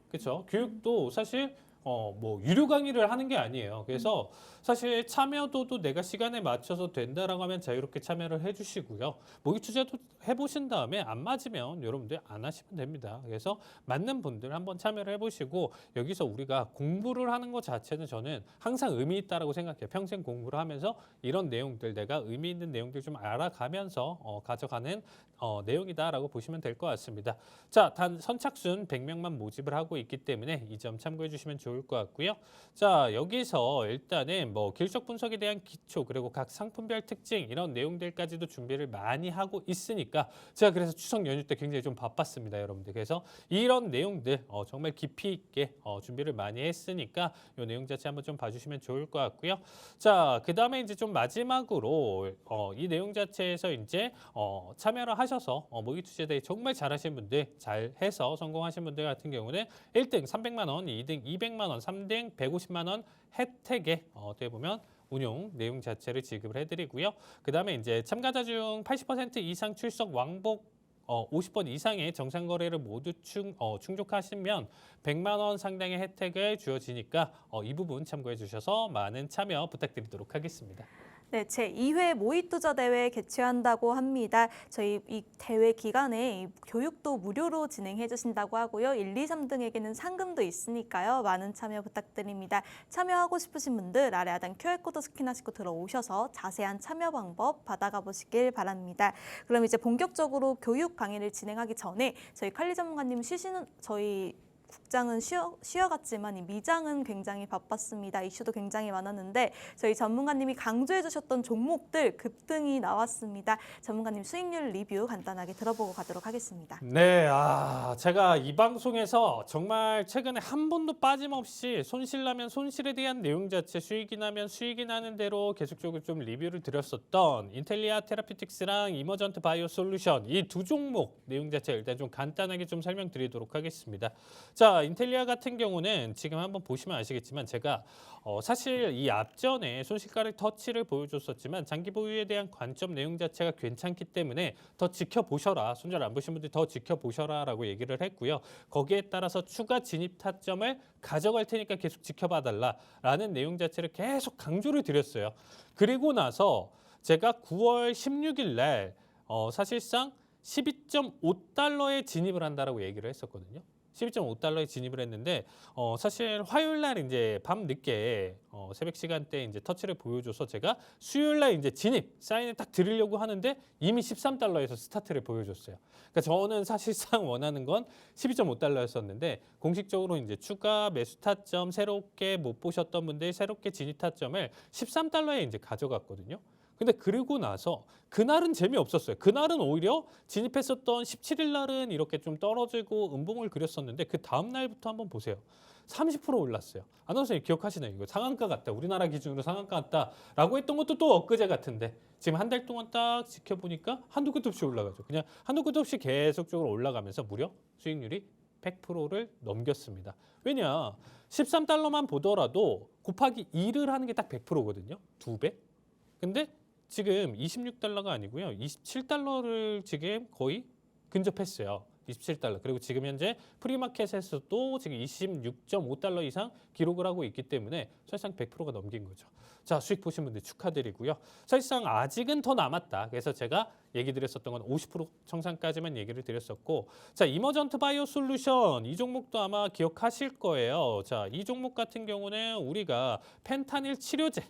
그렇죠? 교육도 사실 뭐 유료 강의를 하는 게 아니에요. 그래서 사실 참여도도 내가 시간에 맞춰서 된다라고 하면 자유롭게 참여를 해주시고요. 모의 투자도 해보신 다음에 안 맞으면 여러분들 안 하시면 됩니다. 그래서 맞는 분들 한번 참여를 해보시고 여기서 우리가 공부를 하는 것 자체는 저는 항상 의미 있다라고 생각해요. 평생 공부를 하면서 이런 내용들 내가 의미 있는 내용들 좀 알아가면서 가져가는 내용이다라고 보시면 될 것 같습니다. 자, 단 선착순 100명만 모집을 하고 있기 때문에 이 점 참고해 주시면 좋을 것 같고요. 자, 여기서 일단은 뭐 길석 분석에 대한 기초 그리고 각 상품별 특징 이런 내용들까지도 준비를 많이 하고 있으니까 제가 그래서 추석 연휴 때 굉장히 좀 바빴습니다, 여러분들. 그래서 이런 내용들 정말 깊이 있게 준비를 많이 했으니까 이 내용 자체 한번 좀 봐주시면 좋을 것 같고요. 자, 그 다음에 이제 좀 마지막으로 이 내용 자체에서 이제 참여를 하셔서 모의 투자대회 정말 잘하신 분들, 잘해서 성공하신 분들 같은 경우는 1등 300만 원, 2등 200만 원, 3등 150만 원 혜택에 어떻게 보면 운용 내용 자체를 지급을 해드리고요. 그 다음에 이제 참가자 중 80% 이상 출석 왕복 50번 이상의 정상 거래를 모두 충족하시면 100만 원 상당의 혜택을 주어지니까 이 부분 참고해 주셔서 많은 참여 부탁드리도록 하겠습니다.
네, 제2회 모의투자 대회 개최한다고 합니다. 저희 이 대회 기간에 이 교육도 무료로 진행해 주신다고 하고요. 1, 2, 3등에게는 상금도 있으니까요. 많은 참여 부탁드립니다. 참여하고 싶으신 분들 아래 하단 QR코드 스캔하시고 들어오셔서 자세한 참여 방법 받아가 보시길 바랍니다. 그럼 이제 본격적으로 교육 강의를 진행하기 전에 저희 칼리 전문가님 저희 국장은 쉬어갔지만 이 미장은 굉장히 바빴습니다. 이슈도 굉장히 많았는데 저희 전문가님이 강조해 주셨던 종목들 급등이 나왔습니다. 전문가님 수익률 리뷰 간단하게 들어보고 가도록 하겠습니다.
네, 제가 이 방송에서 정말 최근에 한 번도 빠짐없이 손실 나면 손실에 대한 내용 자체, 수익이 나면 수익이 나는 대로 계속적으로 좀 리뷰를 드렸었던 인텔리아 테라피틱스랑 이머전트 바이오 솔루션 이 두 종목 내용 자체 일단 좀 간단하게 좀 설명드리도록 하겠습니다. 자, 인텔리아 같은 경우는 지금 한번 보시면 아시겠지만 제가 사실 이 앞전에 손실가락 터치를 보여줬었지만 장기 보유에 대한 관점 내용 자체가 괜찮기 때문에 더 지켜보셔라. 손절 안 보신 분들 더 지켜보셔라라고 얘기를 했고요. 거기에 따라서 추가 진입 타점을 가져갈 테니까 계속 지켜봐달라라는 내용 자체를 계속 강조를 드렸어요. 그리고 나서 제가 9월 16일 날 사실상 12.5달러에 진입을 한다라고 얘기를 했었거든요. 12.5달러에 진입을 했는데 사실 화요일 날 이제 밤 늦게 새벽 시간대 이제 터치를 보여줘서 제가 수요일 날 이제 진입 사인을 딱 드리려고 하는데 이미 13달러에서 스타트를 보여줬어요. 그러니까 저는 사실상 원하는 건 12.5달러였었는데 공식적으로 이제 추가 매수 타점 새롭게 못 보셨던 분들 새롭게 진입 타점을 13달러에 이제 가져갔거든요. 근데 그리고 나서 그날은 재미없었어요. 그날은 오히려 진입했었던 17일 날은 이렇게 좀 떨어지고 음봉을 그렸었는데 그 다음 날부터 한번 보세요. 30% 올랐어요. 아나운서님 기억하시나요? 이거 상한가 같다. 우리나라 기준으로 상한가 같다라고 했던 것도 또 엊그제 같은데 지금 한 달 동안 딱 지켜보니까 한도 끝도 없이 올라가죠. 그냥 한도 끝도 없이 계속적으로 올라가면서 무려 수익률이 100%를 넘겼습니다. 왜냐? 13달러만 보더라도 곱하기 2를 하는 게 딱 100%거든요. 2배. 근데 지금 26달러가 아니고요. 27달러를 지금 거의 근접했어요. 27달러. 그리고 지금 현재 프리마켓에서도 지금 26.5달러 이상 기록을 하고 있기 때문에 사실상 100%가 넘긴 거죠. 자, 수익 보신 분들 축하드리고요. 사실상 아직은 더 남았다. 그래서 제가 얘기 드렸었던 건 50% 청산까지만 얘기를 드렸었고, 자, 이머전트 바이오 솔루션 이 종목도 아마 기억하실 거예요. 자, 이 종목 같은 경우는 우리가 펜타닐 치료제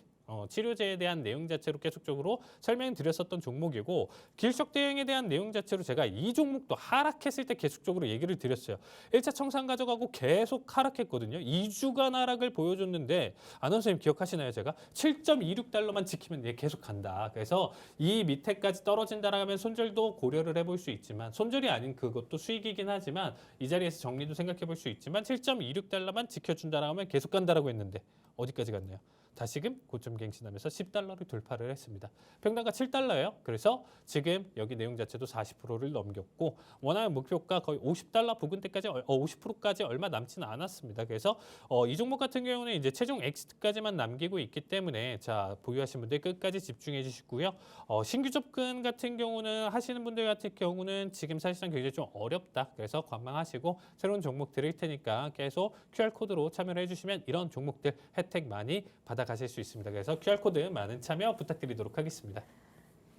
치료제에 대한 내용 자체로 계속적으로 설명드렸었던 종목이고 길적 대응에 대한 내용 자체로 제가 이 종목도 하락했을 때 계속적으로 얘기를 드렸어요. 1차 청산 가져가고 계속 하락했거든요. 2주간 하락을 보여줬는데 아나운서님 기억하시나요? 제가 7.26달러만 지키면 얘 계속 간다. 그래서 이 밑에까지 떨어진다라고 하면 손절도 고려를 해볼 수 있지만 손절이 아닌 그것도 수익이긴 하지만 이 자리에서 정리도 생각해 볼 수 있지만 7.26달러만 지켜준다라고 하면 계속 간다라고 했는데 어디까지 갔나요? 다시금 고점 갱신하면서 10달러를 돌파를 했습니다. 평단가 7달러예요. 그래서 지금 여기 내용 자체도 40%를 넘겼고 원하는 목표가 거의 50달러 부근대까지 50%까지 얼마 남지는 않았습니다. 그래서 이 종목 같은 경우는 이제 최종 엑시트까지만 남기고 있기 때문에 자 보유하신 분들 끝까지 집중해 주시고요. 신규 접근 같은 경우는 하시는 분들 같은 경우는 지금 사실상 굉장히 좀 어렵다. 그래서 관망하시고 새로운 종목 드릴 테니까 계속 QR코드로 참여를 해주시면 이런 종목들 혜택 많이 받아가실 수 있습니다. 그래서 QR코드 많은 참여 부탁드리도록 하겠습니다.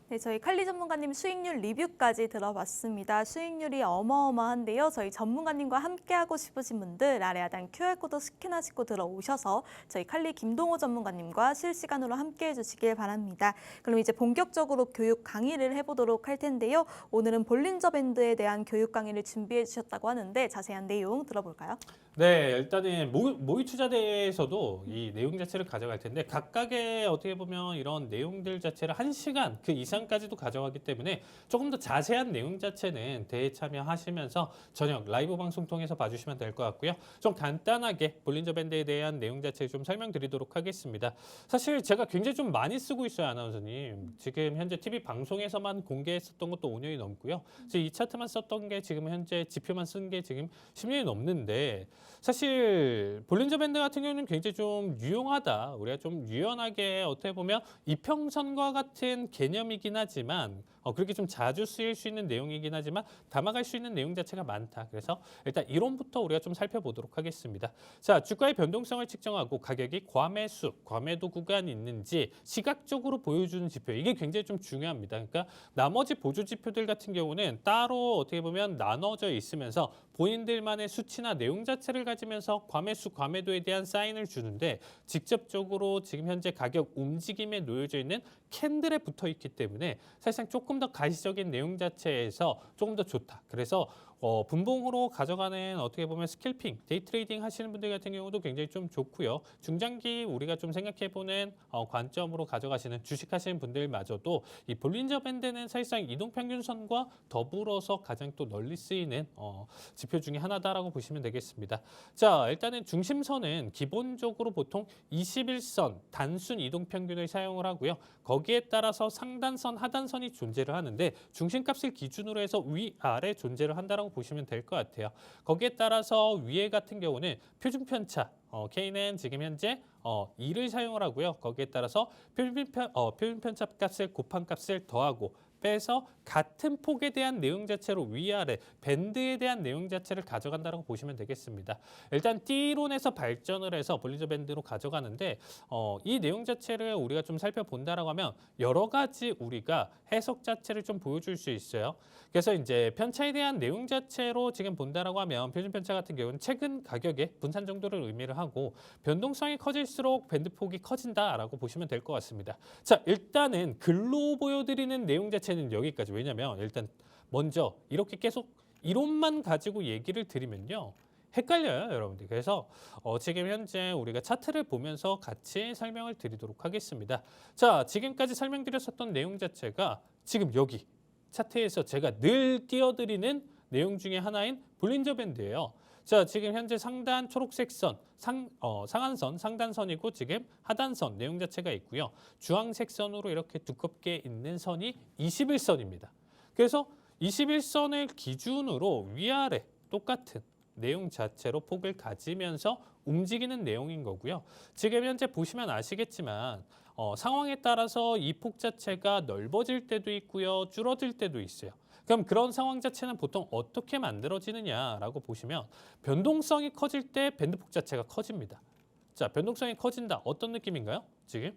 네, 저희 칼리 전문가님 수익률 리뷰까지 들어봤습니다. 수익률이 어마어마한데요. 저희 전문가님과 함께하고 싶으신 분들 아래 하단 QR코드 스캔하시고 들어오셔서 저희 칼리 김동호 전문가님과 실시간으로 함께해 주시길 바랍니다. 그럼 이제 본격적으로 교육 강의를 해보도록 할 텐데요. 오늘은 볼린저 밴드에 대한 교육 강의를 준비해 주셨다고 하는데 자세한 내용 들어볼까요?
네, 일단은 모의 투자대회에서도 이 내용 자체를 가져갈 텐데 각각의 어떻게 보면 이런 내용들 자체를 1시간 그 이상까지도 가져가기 때문에 조금 더 자세한 내용 자체는 대회 참여하시면서 저녁 라이브 방송 통해서 봐주시면 될 것 같고요. 좀 간단하게 볼린저 밴드에 대한 내용 자체 좀 설명드리도록 하겠습니다. 사실 제가 굉장히 좀 많이 쓰고 있어요, 아나운서님. 지금 현재 TV 방송에서만 공개했었던 것도 5년이 넘고요. 이 차트만 썼던 게 지금 현재 지표만 쓴 게 지금 10년이 넘는데 사실 볼린저 밴드 같은 경우는 굉장히 좀 유용하다. 우리가 좀 유연하게 어떻게 보면 이평선과 같은 개념이긴 하지만 그렇게 좀 자주 쓰일 수 있는 내용이긴 하지만 담아갈 수 있는 내용 자체가 많다. 그래서 일단 이론부터 우리가 좀 살펴보도록 하겠습니다. 자, 주가의 변동성을 측정하고 가격이 과매수, 과매도 구간이 있는지 시각적으로 보여주는 지표. 이게 굉장히 좀 중요합니다. 그러니까 나머지 보조 지표들 같은 경우는 따로 어떻게 보면 나눠져 있으면서 본인들만의 수치나 내용 자체를 가지면서 과매수, 과매도에 대한 사인을 주는데 직접적으로 지금 현재 가격 움직임에 놓여져 있는 캔들에 붙어 있기 때문에 사실상 조금 더 가시적인 내용 자체에서 조금 더 좋다. 그래서 분봉으로 가져가는 어떻게 보면 스캘핑, 데이 트레이딩 하시는 분들 같은 경우도 굉장히 좀 좋고요. 중장기 우리가 좀 생각해보는 관점으로 가져가시는 주식하시는 분들마저도 이 볼린저 밴드는 사실상 이동평균선과 더불어서 가장 또 널리 쓰이는 지표 중에 하나다라고 보시면 되겠습니다. 자, 일단은 중심선은 기본적으로 보통 21선 단순 이동평균을 사용을 하고요. 거기에 따라서 상단선, 하단선이 존재를 하는데 중심값을 기준으로 해서 위아래 존재를 한다라고 보시면 될 것 같아요. 거기에 따라서 위에 같은 경우는 표준 편차 K는 지금 현재 2를 사용을 하고요. 거기에 따라서 표준 편차 값을 곱한 값을 더하고 빼서 같은 폭에 대한 내용 자체로 위아래 밴드에 대한 내용 자체를 가져간다고 보시면 되겠습니다. 일단 D론에서 발전을 해서 볼린저 밴드로 가져가는데 이 내용 자체를 우리가 좀 살펴본다라고 하면 여러 가지 우리가 해석 자체를 좀 보여줄 수 있어요. 그래서 이제 편차에 대한 내용 자체로 지금 본다라고 하면 표준 편차 같은 경우는 최근 가격의 분산 정도를 의미를 하고 변동성이 커질수록 밴드 폭이 커진다라고 보시면 될 것 같습니다. 자, 일단은 글로 보여드리는 내용 자체는 여기까지. 왜냐하면 일단 먼저 이렇게 계속 이론만 가지고 얘기를 드리면요. 헷갈려요, 여러분들. 그래서 지금 현재 우리가 차트를 보면서 같이 설명을 드리도록 하겠습니다. 자, 지금까지 설명드렸었던 내용 자체가 지금 여기 차트에서 제가 늘 띄워드리는 내용 중에 하나인 볼린저 밴드예요. 자, 지금 현재 상단 초록색 선, 상한선, 상단선이고 지금 하단선 내용 자체가 있고요. 주황색 선으로 이렇게 두껍게 있는 선이 21선입니다. 그래서 21선을 기준으로 위아래 똑같은 내용 자체로 폭을 가지면서 움직이는 내용인 거고요. 지금 현재 보시면 아시겠지만 상황에 따라서 이 폭 자체가 넓어질 때도 있고요. 줄어들 때도 있어요. 그럼 그런 상황 자체는 보통 어떻게 만들어지느냐라고 보시면 변동성이 커질 때 밴드폭 자체가 커집니다. 자, 변동성이 커진다. 어떤 느낌인가요? 지금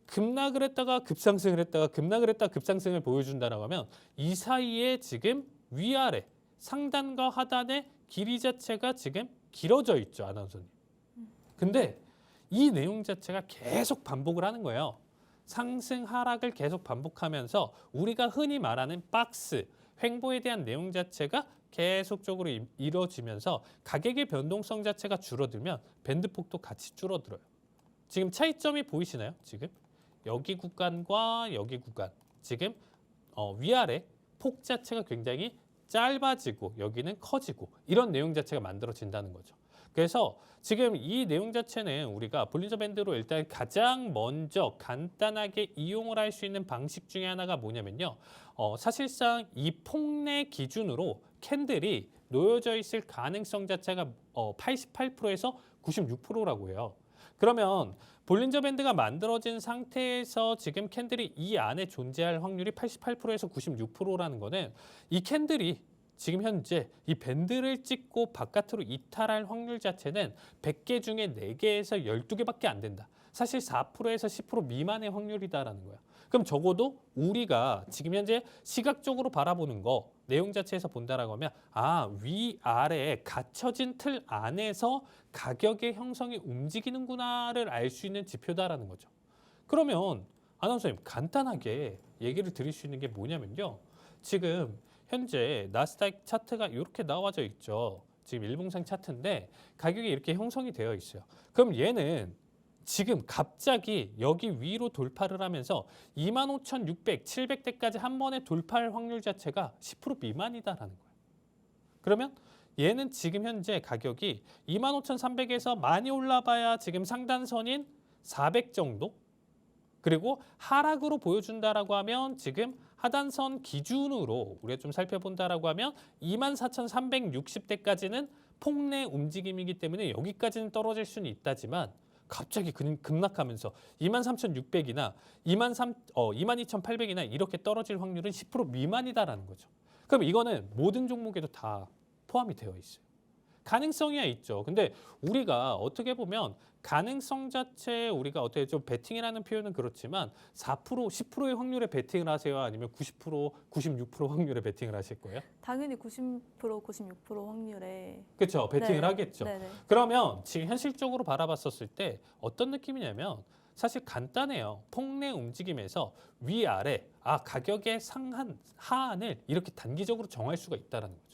급락을 했다가 급상승을 했다가 급락을 했다가 급상승을 보여준다라고 하면 이 사이에 지금 위아래 상단과 하단의 길이 자체가 지금 길어져 있죠, 아나운서님. 근데 이 내용 자체가 계속 반복을 하는 거예요. 상승 하락을 계속 반복하면서 우리가 흔히 말하는 박스, 횡보에 대한 내용 자체가 계속적으로 이루어지면서 가격의 변동성 자체가 줄어들면 밴드폭도 같이 줄어들어요. 지금 차이점이 보이시나요? 지금 여기 구간과 여기 구간, 지금 위아래 폭 자체가 굉장히 짧아지고 여기는 커지고 이런 내용 자체가 만들어진다는 거죠. 그래서 지금 이 내용 자체는 우리가 볼린저 밴드로 일단 가장 먼저 간단하게 이용을 할 수 있는 방식 중에 하나가 뭐냐면요. 사실상 이 폭내 기준으로 캔들이 놓여져 있을 가능성 자체가 88%에서 96%라고 해요. 그러면 볼린저 밴드가 만들어진 상태에서 지금 캔들이 이 안에 존재할 확률이 88%에서 96%라는 거는 이 캔들이 지금 현재 이 밴드를 찍고 바깥으로 이탈할 확률 자체는 100개 중에 4개에서 12개밖에 안 된다. 사실 4%에서 10% 미만의 확률이다라는 거야. 그럼 적어도 우리가 지금 현재 시각적으로 바라보는 거 내용 자체에서 본다라고 하면 위아래에 갇혀진 틀 안에서 가격의 형성이 움직이는구나를 알 수 있는 지표다라는 거죠. 그러면 아나운서님 간단하게 얘기를 드릴 수 있는 게 뭐냐면요. 지금 현재 나스닥 차트가 이렇게 나와져 있죠. 지금 일봉상 차트인데 가격이 이렇게 형성이 되어 있어요. 그럼 얘는 지금 갑자기 여기 위로 돌파를 하면서 25,600, 700대까지 한 번에 돌파할 확률 자체가 10% 미만이다라는 거예요. 그러면 얘는 지금 현재 가격이 25,300에서 많이 올라봐야 지금 상단선인 400 정도? 그리고 하락으로 보여준다라고 하면 지금 하단선 기준으로 우리가 좀 살펴본다라고 하면 24,360대까지는 폭내 움직임이기 때문에 여기까지는 떨어질 수는 있다지만 갑자기 급락하면서 23,600이나 22,800이나 이렇게 떨어질 확률은 10% 미만이다라는 거죠. 그럼 이거는 모든 종목에도 다 포함이 되어 있어요. 가능성이야 있죠. 근데 우리가 어떻게 보면 가능성 자체에 우리가 어떻게 좀 베팅이라는 표현은 그렇지만 4%, 10%의 확률에 베팅을 하세요? 아니면 90%, 96% 확률에 베팅을 하실 거예요?
당연히 90%, 96% 확률에.
그렇죠. 베팅을
네.
하겠죠.
네네.
그러면 지금 현실적으로 바라봤었을 때 어떤 느낌이냐면 사실 간단해요. 폭내 움직임에서 위아래 가격의 상한, 하한을 이렇게 단기적으로 정할 수가 있다는 거죠.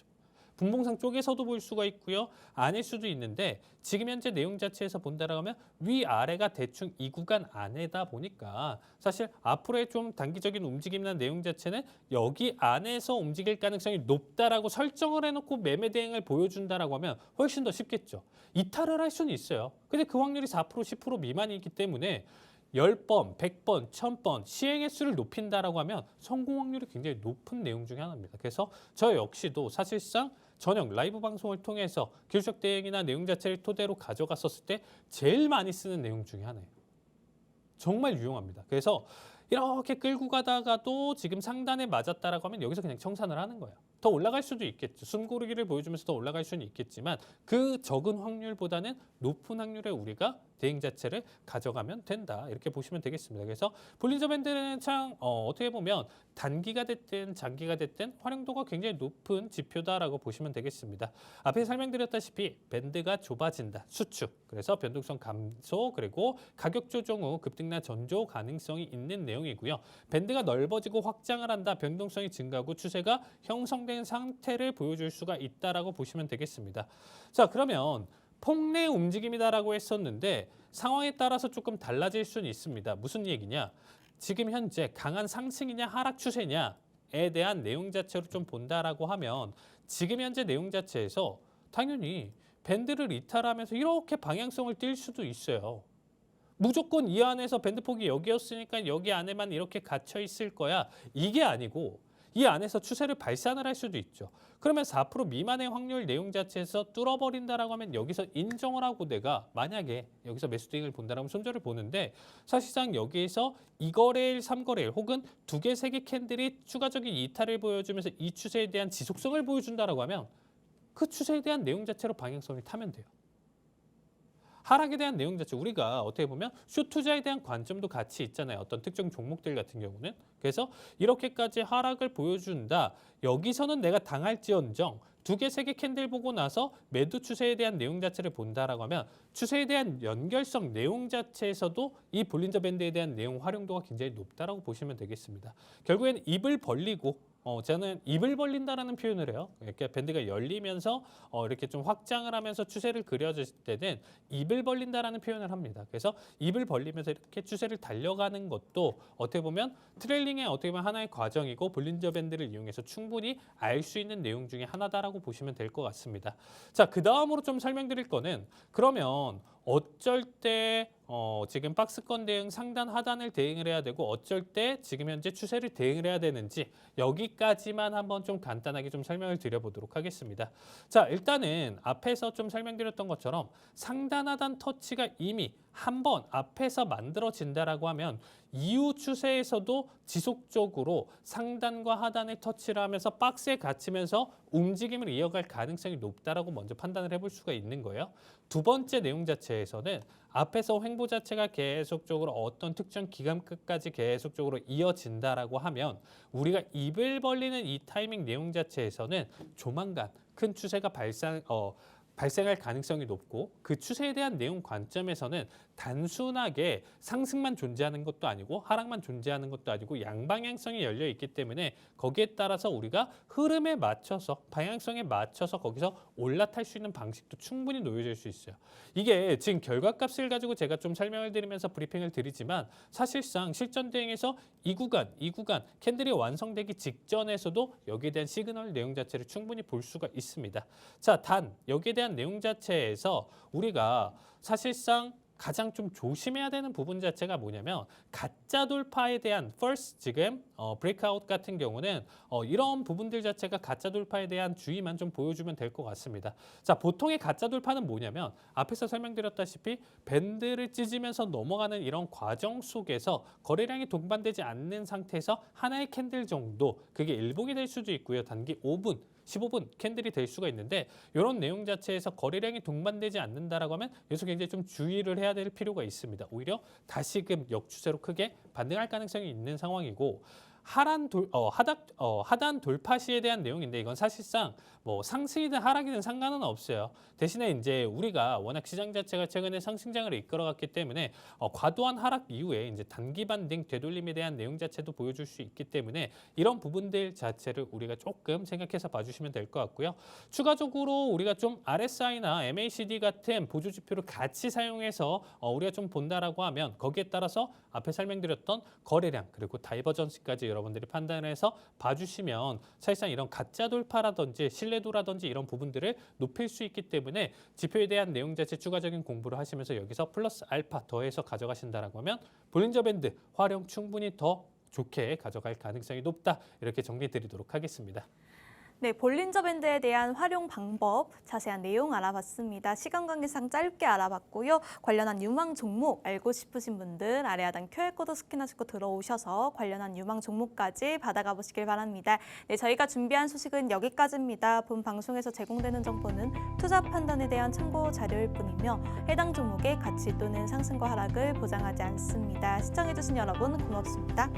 분봉상 쪽에서도 볼 수가 있고요. 아닐 수도 있는데 지금 현재 내용 자체에서 본다라고 하면 위아래가 대충 이 구간 안에다 보니까 사실 앞으로의 좀 단기적인 움직임이나 내용 자체는 여기 안에서 움직일 가능성이 높다라고 설정을 해놓고 매매 대응을 보여준다라고 하면 훨씬 더 쉽겠죠. 이탈을 할 수는 있어요. 근데 그 확률이 4%, 10% 미만이기 때문에 10번, 100번, 1000번 시행 횟수를 높인다라고 하면 성공 확률이 굉장히 높은 내용 중에 하나입니다. 그래서 저 역시도 사실상 저녁 라이브 방송을 통해서 기술적 대응이나 내용 자체를 토대로 가져갔었을 때 제일 많이 쓰는 내용 중에 하나예요. 정말 유용합니다. 그래서 이렇게 끌고 가다가도 지금 상단에 맞았다라고 하면 여기서 그냥 청산을 하는 거예요. 더 올라갈 수도 있겠죠. 숨 고르기를 보여주면서 더 올라갈 수는 있겠지만 그 적은 확률보다는 높은 확률에 우리가 대응 자체를 가져가면 된다. 이렇게 보시면 되겠습니다. 그래서 볼린저 밴드는 참 어떻게 보면 단기가 됐든 장기가 됐든 활용도가 굉장히 높은 지표다라고 보시면 되겠습니다. 앞에 설명드렸다시피 밴드가 좁아진다. 수축. 그래서 변동성 감소 그리고 가격 조정 후 급등이나 전조 가능성이 있는 내용이고요. 밴드가 넓어지고 확장을 한다. 변동성이 증가하고 추세가 형성된 상태를 보여줄 수가 있다라고 보시면 되겠습니다. 자, 그러면 폭내 움직임이다라고 했었는데 상황에 따라서 조금 달라질 수는 있습니다. 무슨 얘기냐? 지금 현재 강한 상승이냐 하락 추세냐에 대한 내용 자체로 좀 본다라고 하면 지금 현재 내용 자체에서 당연히 밴드를 이탈하면서 이렇게 방향성을 띌 수도 있어요. 무조건 이 안에서 밴드 폭이 여기였으니까 여기 안에만 이렇게 갇혀 있을 거야. 이게 아니고 이 안에서 추세를 발산을 할 수도 있죠. 그러면 4% 미만의 확률 내용 자체에서 뚫어버린다라고 하면 여기서 인정을 하고 내가 만약에 여기서 매수 대응을 본다라면 손절을 보는데 사실상 여기에서 2거래일, 3거래일 혹은 2개, 3개 캔들이 추가적인 이탈을 보여주면서 이 추세에 대한 지속성을 보여준다라고 하면 그 추세에 대한 내용 자체로 방향성을 타면 돼요. 하락에 대한 내용 자체 우리가 어떻게 보면 숏 투자에 대한 관점도 같이 있잖아요. 어떤 특정 종목들 같은 경우는. 그래서 이렇게까지 하락을 보여준다. 여기서는 내가 당할지언정 2개, 3개 캔들 보고 나서 매도 추세에 대한 내용 자체를 본다라고 하면 추세에 대한 연결성 내용 자체에서도 이 볼린저 밴드에 대한 내용 활용도가 굉장히 높다라고 보시면 되겠습니다. 결국에는 입을 벌리고 저는 입을 벌린다라는 표현을 해요. 이렇게 밴드가 열리면서 이렇게 좀 확장을 하면서 추세를 그려질 때는 입을 벌린다라는 표현을 합니다. 그래서 입을 벌리면서 이렇게 추세를 달려가는 것도 어떻게 보면 트레일링의 어떻게 보면 하나의 과정이고 볼린저 밴드를 이용해서 충분히 알 수 있는 내용 중에 하나다라고 보시면 될 것 같습니다. 자, 그 다음으로 좀 설명드릴 거는 그러면 어쩔 때 지금 박스권 대응 상단 하단을 대응을 해야 되고 어쩔 때 지금 현재 추세를 대응을 해야 되는지 여기까지만 한번 좀 간단하게 좀 설명을 드려보도록 하겠습니다. 자, 일단은 앞에서 좀 설명드렸던 것처럼 상단 하단 터치가 이미 한번 앞에서 만들어진다라고 하면 이후 추세에서도 지속적으로 상단과 하단을 터치를 하면서 박스에 갇히면서 움직임을 이어갈 가능성이 높다라고 먼저 판단을 해볼 수가 있는 거예요. 두 번째 내용 자체에서는 앞에서 횡보 자체가 계속적으로 어떤 특정 기간 끝까지 계속적으로 이어진다라고 하면 우리가 입을 벌리는 이 타이밍 내용 자체에서는 조만간 큰 추세가 발생할 가능성이 높고 그 추세에 대한 내용 관점에서는 단순하게 상승만 존재하는 것도 아니고 하락만 존재하는 것도 아니고 양방향성이 열려 있기 때문에 거기에 따라서 우리가 흐름에 맞춰서 방향성에 맞춰서 거기서 올라탈 수 있는 방식도 충분히 놓여질 수 있어요. 이게 지금 결과값을 가지고 제가 좀 설명을 드리면서 브리핑을 드리지만 사실상 실전 대응에서 이 구간 캔들이 완성되기 직전에서도 여기에 대한 시그널 내용 자체를 충분히 볼 수가 있습니다. 자, 단 여기에 대한 내용 자체에서 우리가 사실상 가장 좀 조심해야 되는 부분 자체가 뭐냐면 가짜 돌파에 대한 first 지금 브레이크아웃 같은 경우는 이런 부분들 자체가 가짜 돌파에 대한 주의만 좀 보여주면 될 것 같습니다. 자, 보통의 가짜 돌파는 뭐냐면 앞에서 설명드렸다시피 밴드를 찢으면서 넘어가는 이런 과정 속에서 거래량이 동반되지 않는 상태에서 하나의 캔들 정도 그게 일봉이 될 수도 있고요. 단기 5분 15분 캔들이 될 수가 있는데 이런 내용 자체에서 거래량이 동반되지 않는다라고 하면 여기서 굉장히 좀 주의를 해야 될 필요가 있습니다. 오히려 다시금 역추세로 크게 반등할 가능성이 있는 상황이고 하단 돌파 시에 대한 내용인데 이건 사실상 뭐 상승이든 하락이든 상관은 없어요. 대신에 이제 우리가 워낙 시장 자체가 최근에 상승장을 이끌어갔기 때문에 과도한 하락 이후에 이제 단기 반등 되돌림에 대한 내용 자체도 보여줄 수 있기 때문에 이런 부분들 자체를 우리가 조금 생각해서 봐주시면 될 것 같고요. 추가적으로 우리가 좀 RSI나 MACD 같은 보조 지표를 같이 사용해서 우리가 좀 본다라고 하면 거기에 따라서 앞에 설명드렸던 거래량 그리고 다이버전스까지 여러분들이 판단해서 봐주시면 사실상 이런 가짜 돌파라든지 신뢰도라든지 이런 부분들을 높일 수 있기 때문에 지표에 대한 내용 자체 추가적인 공부를 하시면서 여기서 플러스 알파 더해서 가져가신다라고 하면 볼린저 밴드 활용 충분히 더 좋게 가져갈 가능성이 높다. 이렇게 정리해 드리도록 하겠습니다.
네, 볼린저 밴드에 대한 활용 방법, 자세한 내용 알아봤습니다. 시간 관계상 짧게 알아봤고요. 관련한 유망 종목 알고 싶으신 분들 아래 하단 QR코드 스캔하시고 들어오셔서 관련한 유망 종목까지 받아가 보시길 바랍니다. 네, 저희가 준비한 소식은 여기까지입니다. 본 방송에서 제공되는 정보는 투자 판단에 대한 참고 자료일 뿐이며 해당 종목의 가치 또는 상승과 하락을 보장하지 않습니다. 시청해주신 여러분 고맙습니다.